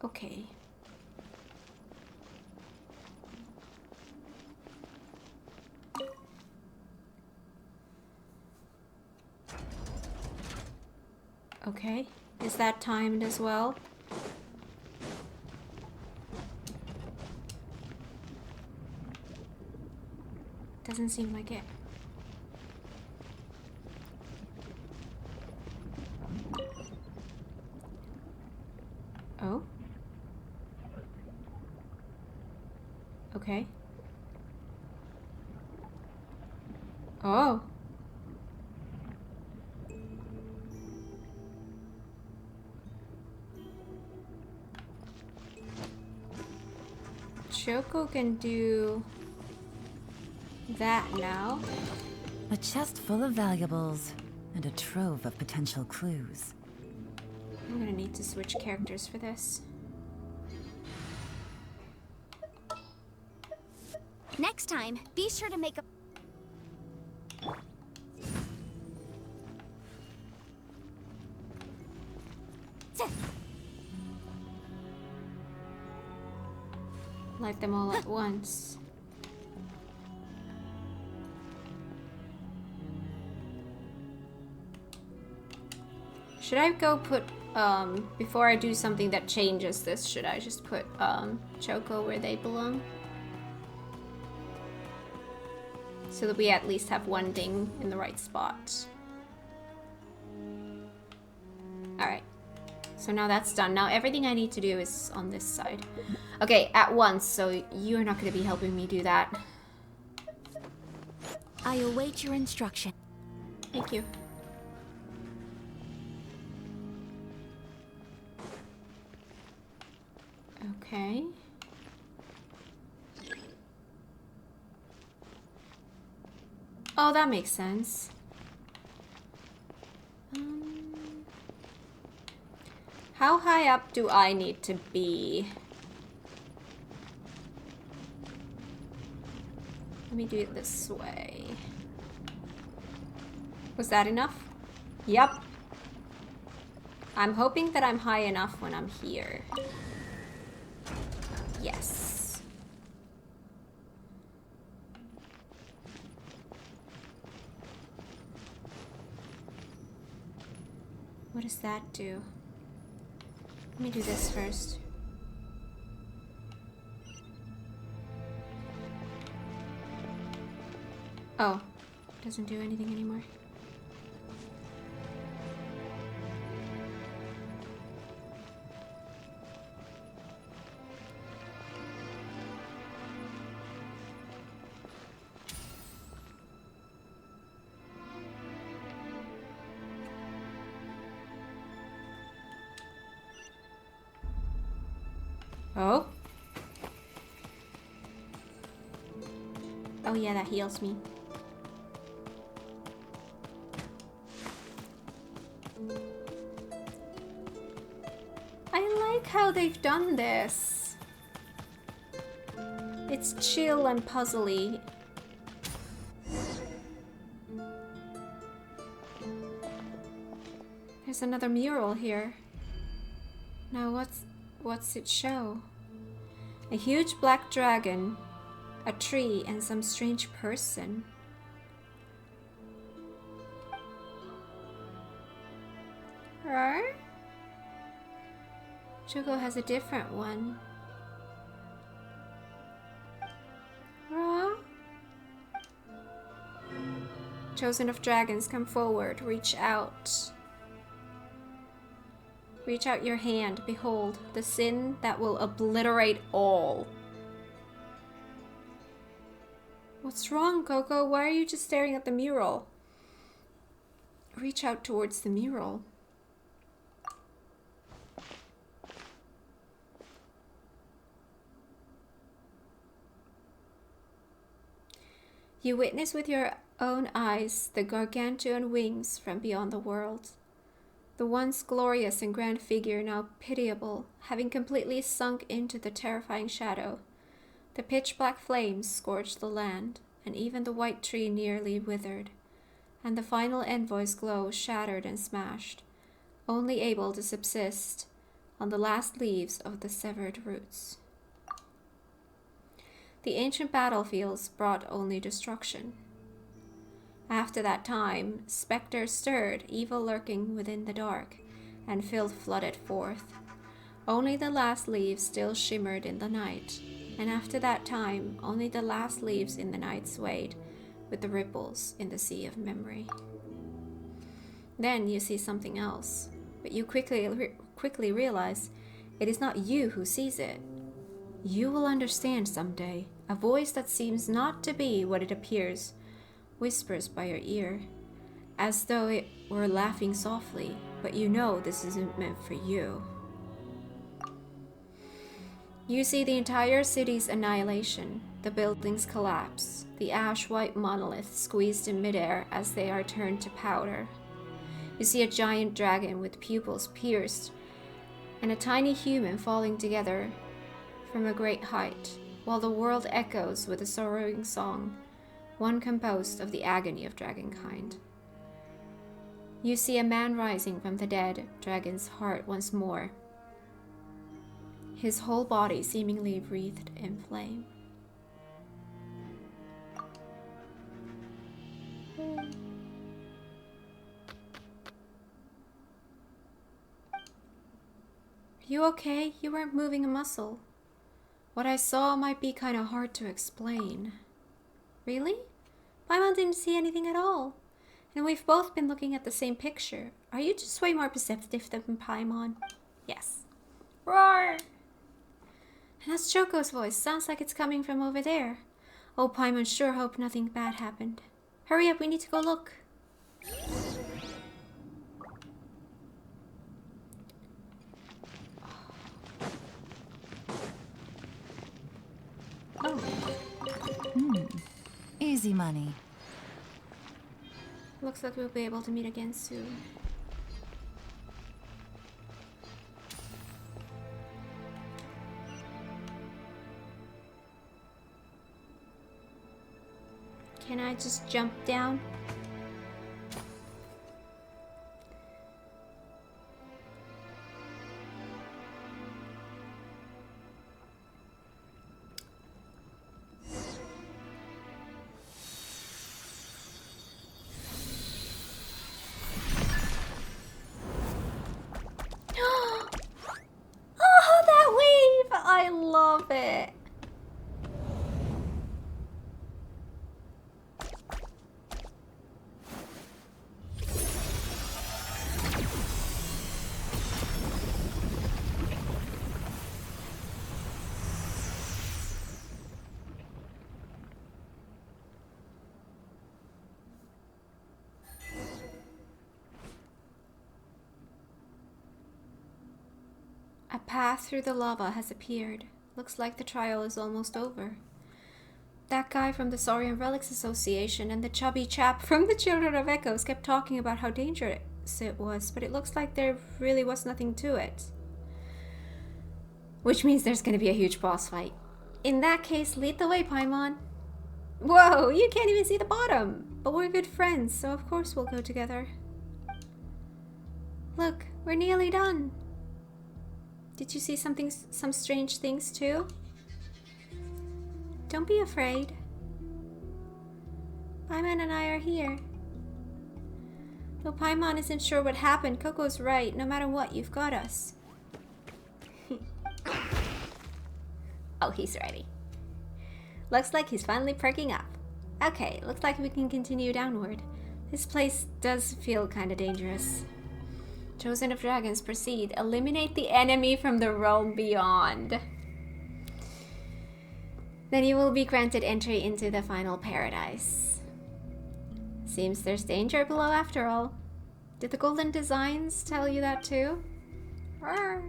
Okay. Okay. Is that timed as well? Doesn't seem like it. Oh? Okay. Oh. Choco can do that now. A chest full of valuables and a trove of potential clues. I'm gonna need to switch characters for this. Next time, be sure to make a... Light them all at once. Should I go put, before I do something that changes this, should I just put, Choco where they belong? So that we at least have one ding in the right spot. Alright. So now that's done. Now everything I need to do is on this side. Okay, at once, so you're not going to be helping me do that. I await your instruction. Thank you. Okay. Oh, that makes sense. How high up do I need to be? Let me do it this way. Was that enough? Yep. I'm hoping that I'm high enough when I'm here. Yes. What does that do? Let me do this first. Oh, doesn't do anything anymore. Oh. Oh yeah, that heals me. I like how they've done this. It's chill and puzzly. There's another mural here. Now what's it show? A huge black dragon, a tree, and some strange person. Right? Choco has a different one. Right? Chosen of dragons, come forward, reach out. Reach out your hand, behold, the sin that will obliterate all. What's wrong, Coco? Why are you just staring at the mural? Reach out towards the mural. You witness with your own eyes the gargantuan wings from beyond the world. The once glorious and grand figure now pitiable, having completely sunk into the terrifying shadow. The pitch-black flames scorched the land, and even the white tree nearly withered, and the final envoy's glow shattered and smashed, only able to subsist on the last leaves of the severed roots. The ancient battlefields brought only destruction. After that time, specters stirred, evil lurking within the dark, and filth flooded forth. Only the last leaves still shimmered in the night, and after that time, only the last leaves in the night swayed, with the ripples in the sea of memory. Then you see something else, but you quickly realize it is not you who sees it. You will understand someday. A voice that seems not to be what it appears whispers by your ear, as though it were laughing softly, but you know this isn't meant for you. You see the entire city's annihilation, the buildings collapse, the ash-white monoliths squeezed in midair as they are turned to powder. You see a giant dragon with pupils pierced, and a tiny human falling together from a great height, while the world echoes with a sorrowing song, one composed of the agony of dragonkind. You see a man rising from the dead dragon's heart once more, his whole body seemingly wreathed in flame. You okay? You weren't moving a muscle. What I saw might be kind of hard to explain. Really? Paimon didn't see anything at all. And we've both been looking at the same picture. Are you just way more perceptive than Paimon? Yes. Roar! And that's Choco's voice. Sounds like it's coming from over there. Oh, Paimon sure hope nothing bad happened. Hurry up, we need to go look. Oh. Easy money. Looks like we'll be able to meet again soon. Can I just jump down? Oh, that wave! I love it. A path through the lava has appeared. Looks like the trial is almost over. That guy from the Saurian Relics Association and the chubby chap from the Children of Echoes kept talking about how dangerous it was, but it looks like there really was nothing to it. Which means there's gonna be a huge boss fight. In that case, lead the way, Paimon. Whoa, you can't even see the bottom! But we're good friends, so of course we'll go together. Look, we're nearly done. Did you see some strange things too? Don't be afraid. Paimon and I are here. Though Paimon isn't sure what happened, Coco's right. No matter what, you've got us. Oh, he's ready. Looks like he's finally perking up. Okay, looks like we can continue downward. This place does feel kinda dangerous. Chosen of Dragons, proceed. Eliminate the enemy from the realm beyond. Then you will be granted entry into the final paradise. Seems there's danger below after all. Did the golden designs tell you that too? Rawr.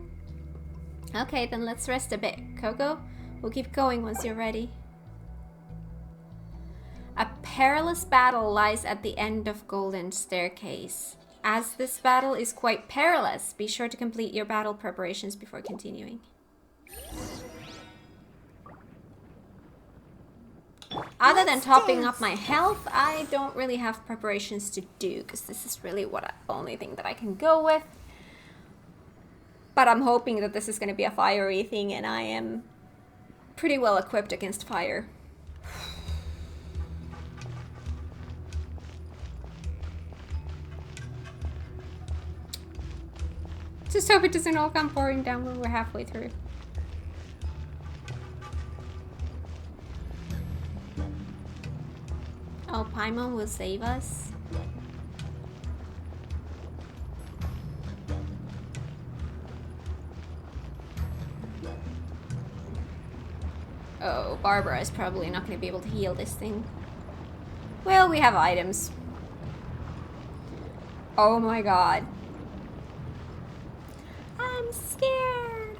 Okay, then let's rest a bit. Coco, we'll keep going once you're ready. A perilous battle lies at the end of Golden Staircase. As this battle is quite perilous, be sure to complete your battle preparations before continuing. Other than topping up my health, I don't really have preparations to do, because this is really the only thing that I can go with. But I'm hoping that this is going to be a fiery thing, and I am pretty well equipped against fire. Just hope it doesn't all come pouring down when we're halfway through. Oh, Paimon will save us. Oh, Barbara is probably not going to be able to heal this thing. Well, we have items. Oh my god. I'm scared.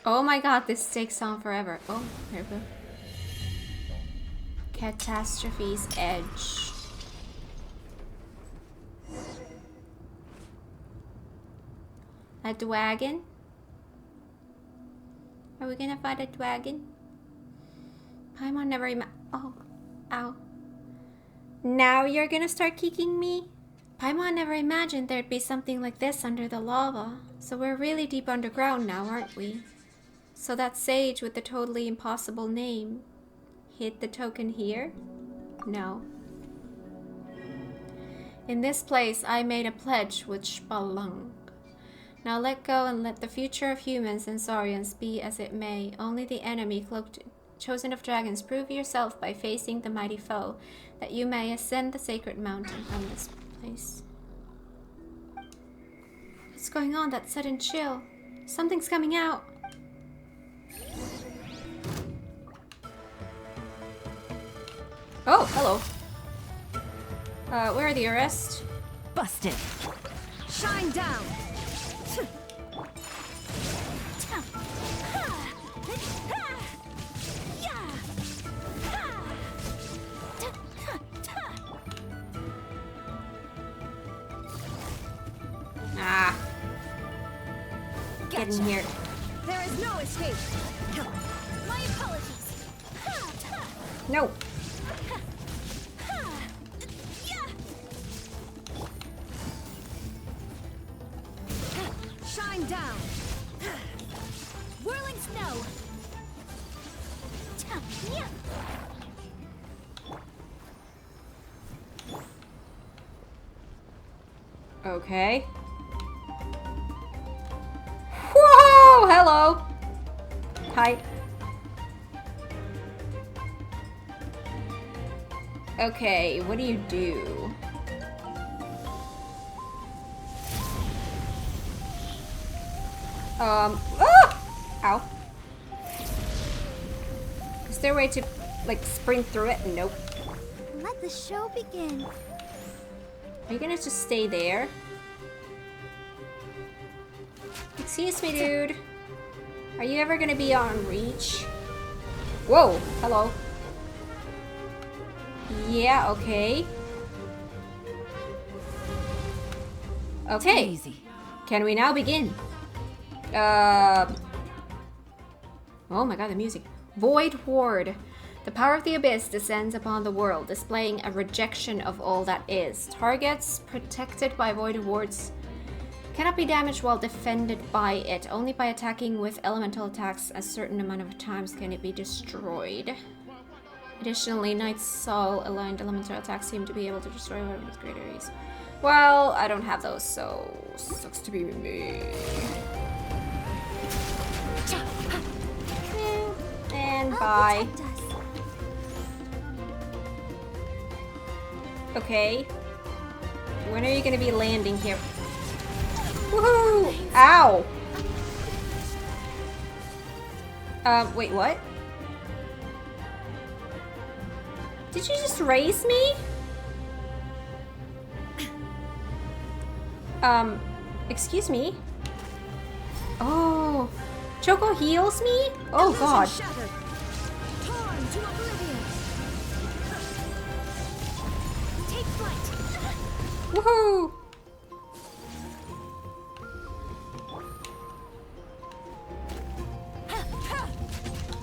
Oh my god, this takes on forever. Oh, here we go. Catastrophe's Edge. A dragon? Are we gonna fight a dragon? Paimon never oh, ow. Now you're gonna start kicking me? Paimon never imagined there'd be something like this under the lava. So we're really deep underground now, aren't we? So that sage with the totally impossible name hid the token here? No. In this place, I made a pledge with Spalung. Now let go and let the future of humans and Saurians be as it may. Only the enemy, cloaked, chosen of dragons, prove yourself by facing the mighty foe, that you may ascend the sacred mountain from this place. What's going on? That sudden chill. Something's coming out. Oh, hello. Where are the arrests? Busted. Shine down. Ah. Get in here. There is no escape. My apologies. No. Shine down. Whirling snow. Okay. Whoa! Hello. Hi. Okay, what do you do? Ah! Ow. Is there a way to, like, sprint through it? Nope. Let the show begin. Are you gonna just stay there? Excuse me, dude. Are you ever gonna be on reach? Whoa, hello. Yeah, okay. Okay. Easy. Can we now begin? Oh my god, the music. Void Horde. The power of the abyss descends upon the world, displaying a rejection of all that is. Targets protected by Void Hordes cannot be damaged while defended by it. Only by attacking with elemental attacks a certain amount of times can it be destroyed. Additionally, Knight's Soul aligned elemental attacks seem to be able to destroy weapons with greater ease. Well, I don't have those, so sucks to be me. And bye. Okay. When are you gonna be landing here? Woohoo! Ow! Wait, what? Did you just raise me? Excuse me? Oh, Choco heals me? Oh god. Woohoo!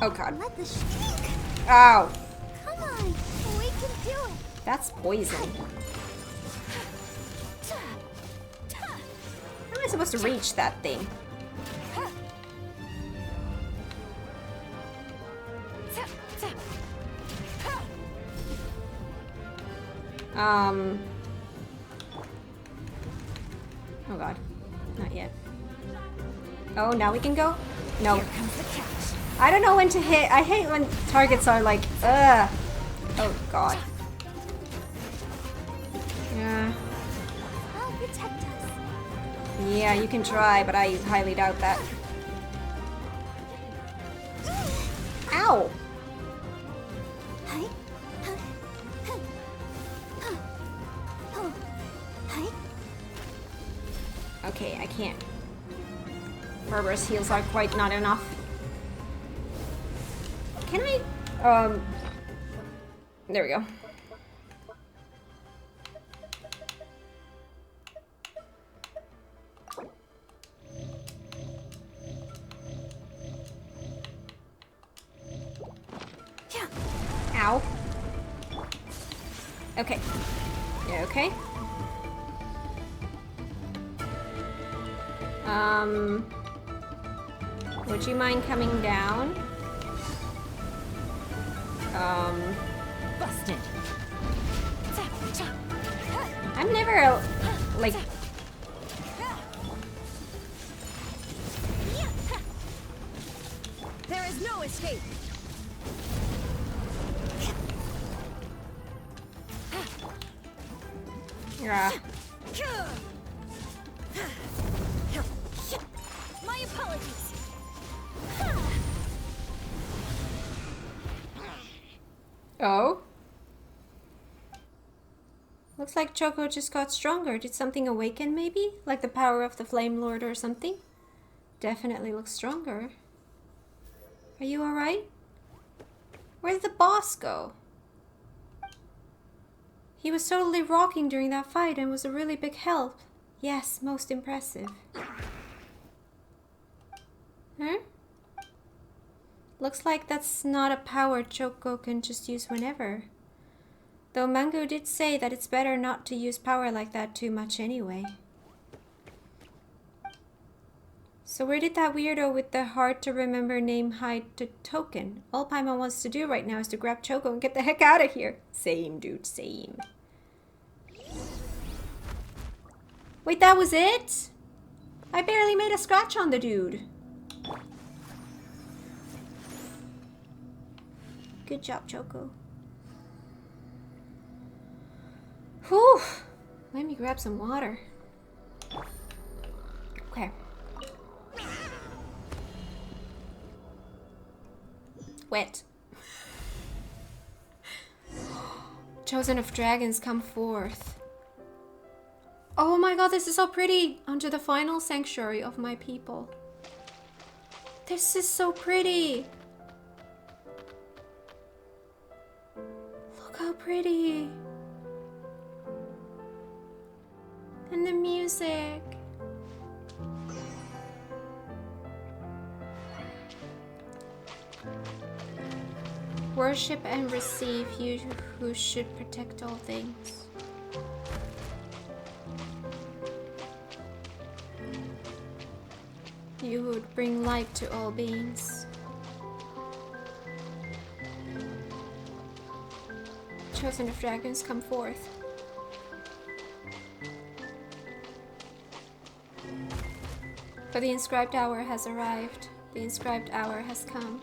Oh god. Ow. Come on, we can do it. That's poison. How am I supposed to reach that thing? Oh god. Not yet. Oh, now we can go? No. I don't know when to hit. I hate when targets are like, ugh. Oh god. Yeah. I'll protect us. Yeah, you can try, but I highly doubt that. Ow! Hi. Hi. Okay, I can't. Berber's heals are quite not enough. Can I? There we go. Ow. Okay. Yeah, okay. Would you mind coming down? Busted. I'm never, like... There is no escape. Yeah. My apologies. Oh? Looks like Choco just got stronger. Did something awaken maybe? Like the power of the Flame Lord or something? Definitely looks stronger. Are you alright? Where did the boss go? He was totally rocking during that fight and was a really big help. Yes, most impressive. Huh? Looks like that's not a power Choco can just use whenever. Though Mango did say that it's better not to use power like that too much anyway. So where did that weirdo with the hard to remember name hide the token? All Paimon wants to do right now is to grab Choco and get the heck out of here. Same, dude, same. Wait, that was it? I barely made a scratch on the dude. Good job, Choco. Whew. Let me grab some water. Okay. Wet. Chosen of dragons, come forth. Oh my god, this is so pretty! Unto the final sanctuary of my people. This is so pretty! Look how pretty! And the music! Worship and receive, you who should protect all things. You would bring light to all beings. Chosen of dragons, come forth. For the inscribed hour has arrived. The inscribed hour has come.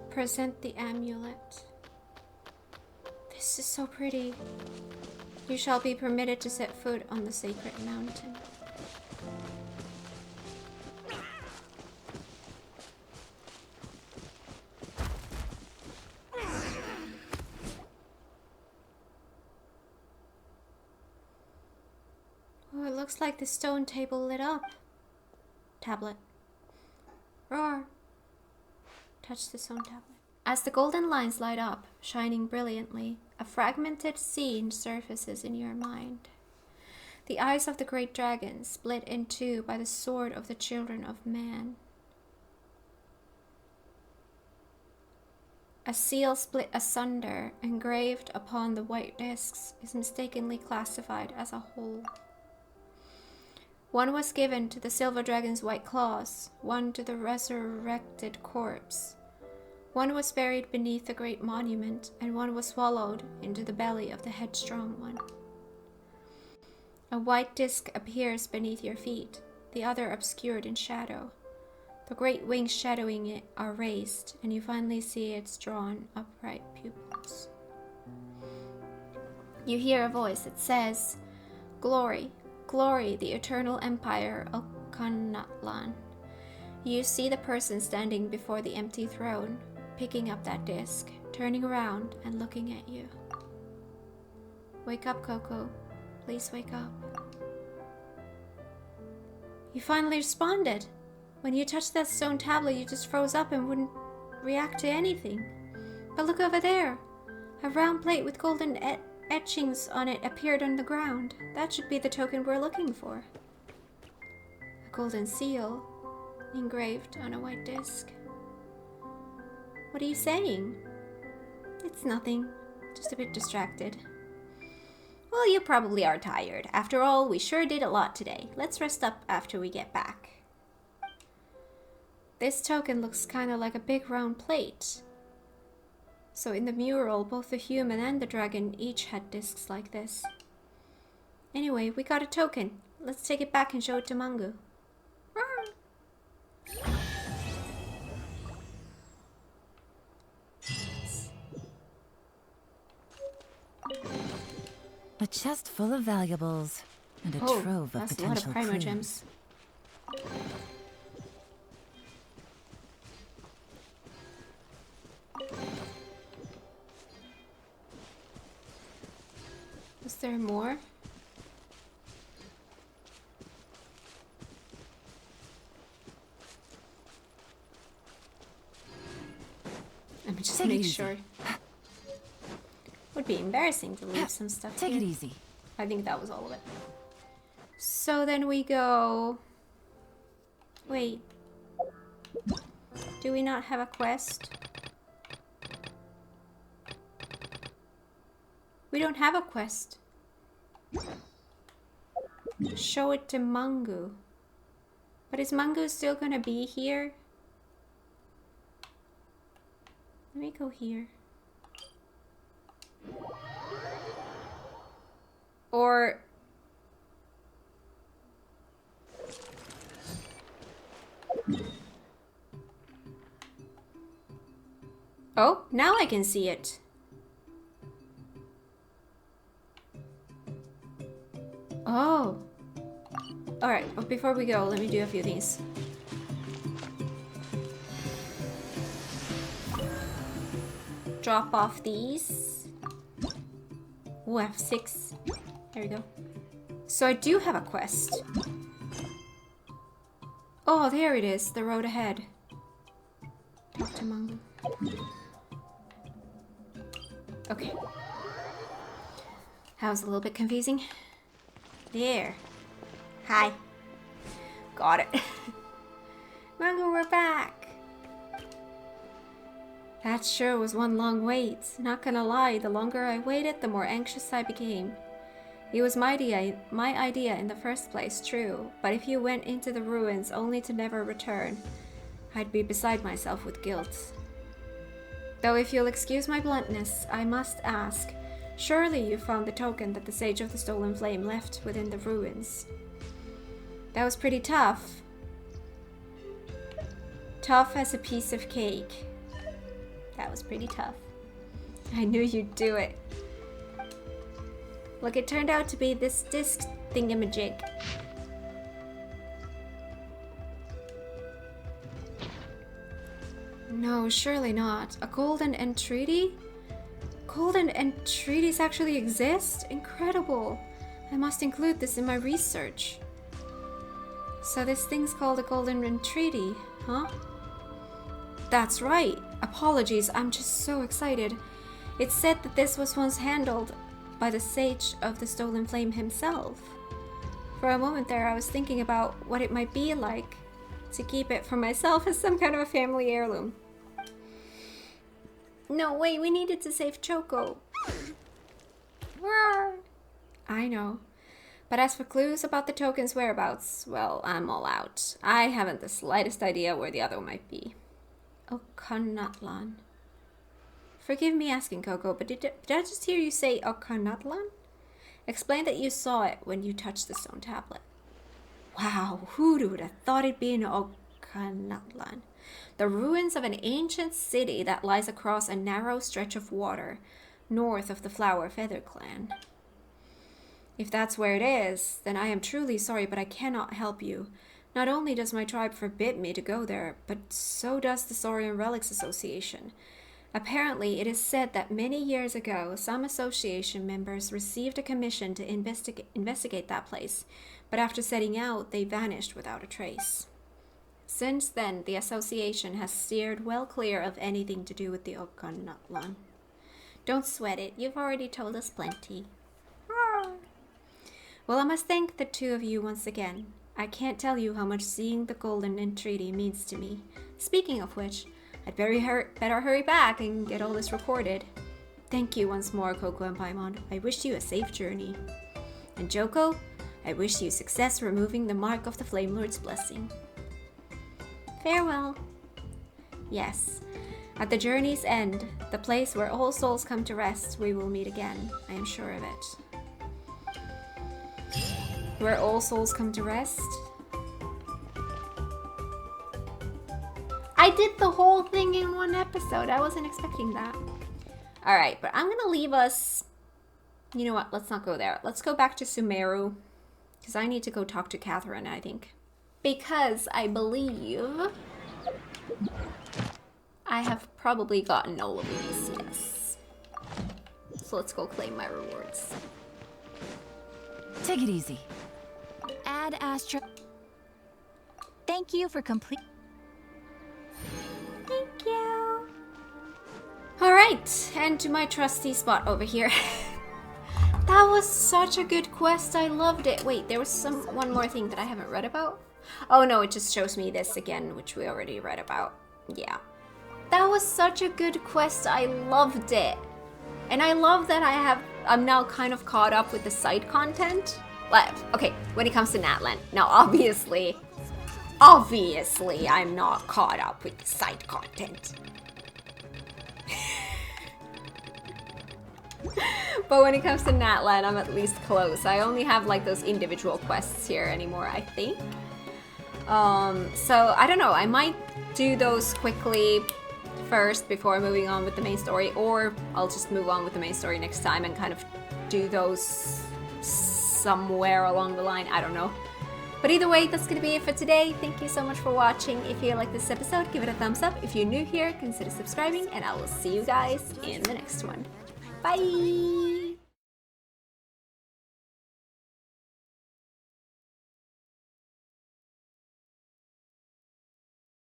Present the amulet. This is so pretty. You shall be permitted to set foot on the sacred mountain. Oh, it looks like the stone table lit up. Tablet. Roar. Touch the stone tablet. As the golden lines light up, shining brilliantly, a fragmented scene surfaces in your mind. The eyes of the great dragon split in two by the sword of the children of man. A seal split asunder, engraved upon the white discs, is mistakenly classified as a whole. One was given to the silver dragon's white claws, one to the resurrected corpse. One was buried beneath the great monument, and one was swallowed into the belly of the headstrong one. A white disc appears beneath your feet, the other obscured in shadow. The great wings shadowing it are raised, and you finally see its drawn, upright pupils. You hear a voice that says, "Glory, glory, the eternal empire of Kanatlan." You see the person standing before the empty throne, picking up that disc, turning around and looking at you. Wake up, Coco. Please wake up. You finally responded. When you touched that stone tablet, you just froze up and wouldn't react to anything. But look over there. A round plate with golden etchings on it appeared on the ground. That should be the token we're looking for. A golden seal engraved on a white disc. What are you saying? It's nothing. Just a bit distracted. Well, you probably are tired. After all, we sure did a lot today. Let's rest up after we get back. This token looks kind of like a big round plate. So in the mural, both the human and the dragon each had discs like this. Anyway, we got a token. Let's take it back and show it to Mangu. A chest full of valuables and a trove of that's potential a lot of primo clues. gems. Is there more? Let me just Take it make easy. sure. Would be embarrassing to leave some stuff Take here. it easy. I think that was all of it. So then we go... Wait. Do we not have a quest? We don't have a quest. Show it to Mangu. But is Mangu still gonna be here? Let me go here. Or... Oh, now I can see it. Oh. Alright, but before we go, let me do a few things. Drop off these. Ooh, I have 6. There we go. So I do have a quest. Oh, there it is. The road ahead. Talk to Mangu. Okay. That was a little bit confusing. There. Hi. Got it. Mangu, we're back. That sure was one long wait. Not gonna lie, the longer I waited, the more anxious I became. It was my idea in the first place, true, but if you went into the ruins only to never return, I'd be beside myself with guilt. Though if you'll excuse my bluntness, I must ask, surely you found the token that the Sage of the Stolen Flame left within the ruins. That was pretty tough. Tough as a piece of cake. That was pretty tough. I knew you'd do it. Look, it turned out to be this disc thingamajig. No, surely not. A golden entreaty? Golden entreaties actually exist? Incredible. I must include this in my research. So this thing's called a golden entreaty, huh? That's right. Apologies, I'm just so excited. It's said that this was once handled by the Sage of the Stolen Flame himself. For a moment there, I was thinking about what it might be like to keep it for myself as some kind of a family heirloom. No, wait, we needed to save Choco. I know. But as for clues about the token's whereabouts, well, I'm all out. I haven't the slightest idea where the other might be. Okanatlan. Forgive me asking, Coco, but did I just hear you say Okanatlan? Explain that you saw it when you touched the stone tablet. Wow, who would have thought it'd be in Okanatlan? The ruins of an ancient city that lies across a narrow stretch of water, north of the Flower Feather clan. If that's where it is, then I am truly sorry, but I cannot help you. Not only does my tribe forbid me to go there, but so does the Saurian Relics Association. Apparently, it is said that many years ago, some association members received a commission to investigate that place, but after setting out, they vanished without a trace. Since then, the association has steered well clear of anything to do with the Okanatlan. Don't sweat it, you've already told us plenty. Well, I must thank the two of you once again. I can't tell you how much seeing the Golden Entreaty means to me. Speaking of which, I'd better hurry back and get all this recorded. Thank you once more, Coco and Paimon. I wish you a safe journey. And Joko, I wish you success removing the mark of the Flame Lord's blessing. Farewell. Yes, at the journey's end, the place where all souls come to rest, we will meet again. I am sure of it. Where all souls come to rest? I did the whole thing in one episode. I wasn't expecting that. Alright, but I'm gonna leave us... You know what? Let's not go there. Let's go back to Sumeru. Because I need to go talk to Catherine, I think. Because I believe... I have probably gotten all of these, yes. So let's go claim my rewards. Take it easy. Ad Astra. Thank you for complete. Thank you. Alright, and to my trusty spot over here. That was such a good quest, I loved it. Wait, there was one more thing that I haven't read about? Oh no, it just shows me this again, which we already read about. Yeah. That was such a good quest, I loved it. And I love that I'm now kind of caught up with the side content. Well, okay, when it comes to Natlan. Now, obviously, I'm not caught up with the side content. But when it comes to Natlan, I'm at least close. I only have like those individual quests here anymore, I think. So I don't know, I might do those quickly first before moving on with the main story, or I'll just move on with the main story next time and kind of do those somewhere along the line, I don't know. But either way, that's gonna be it for today. Thank you so much for watching. If you like this episode, give it a thumbs up. If you're new here, consider subscribing, and I will see you guys in the next one. Bye!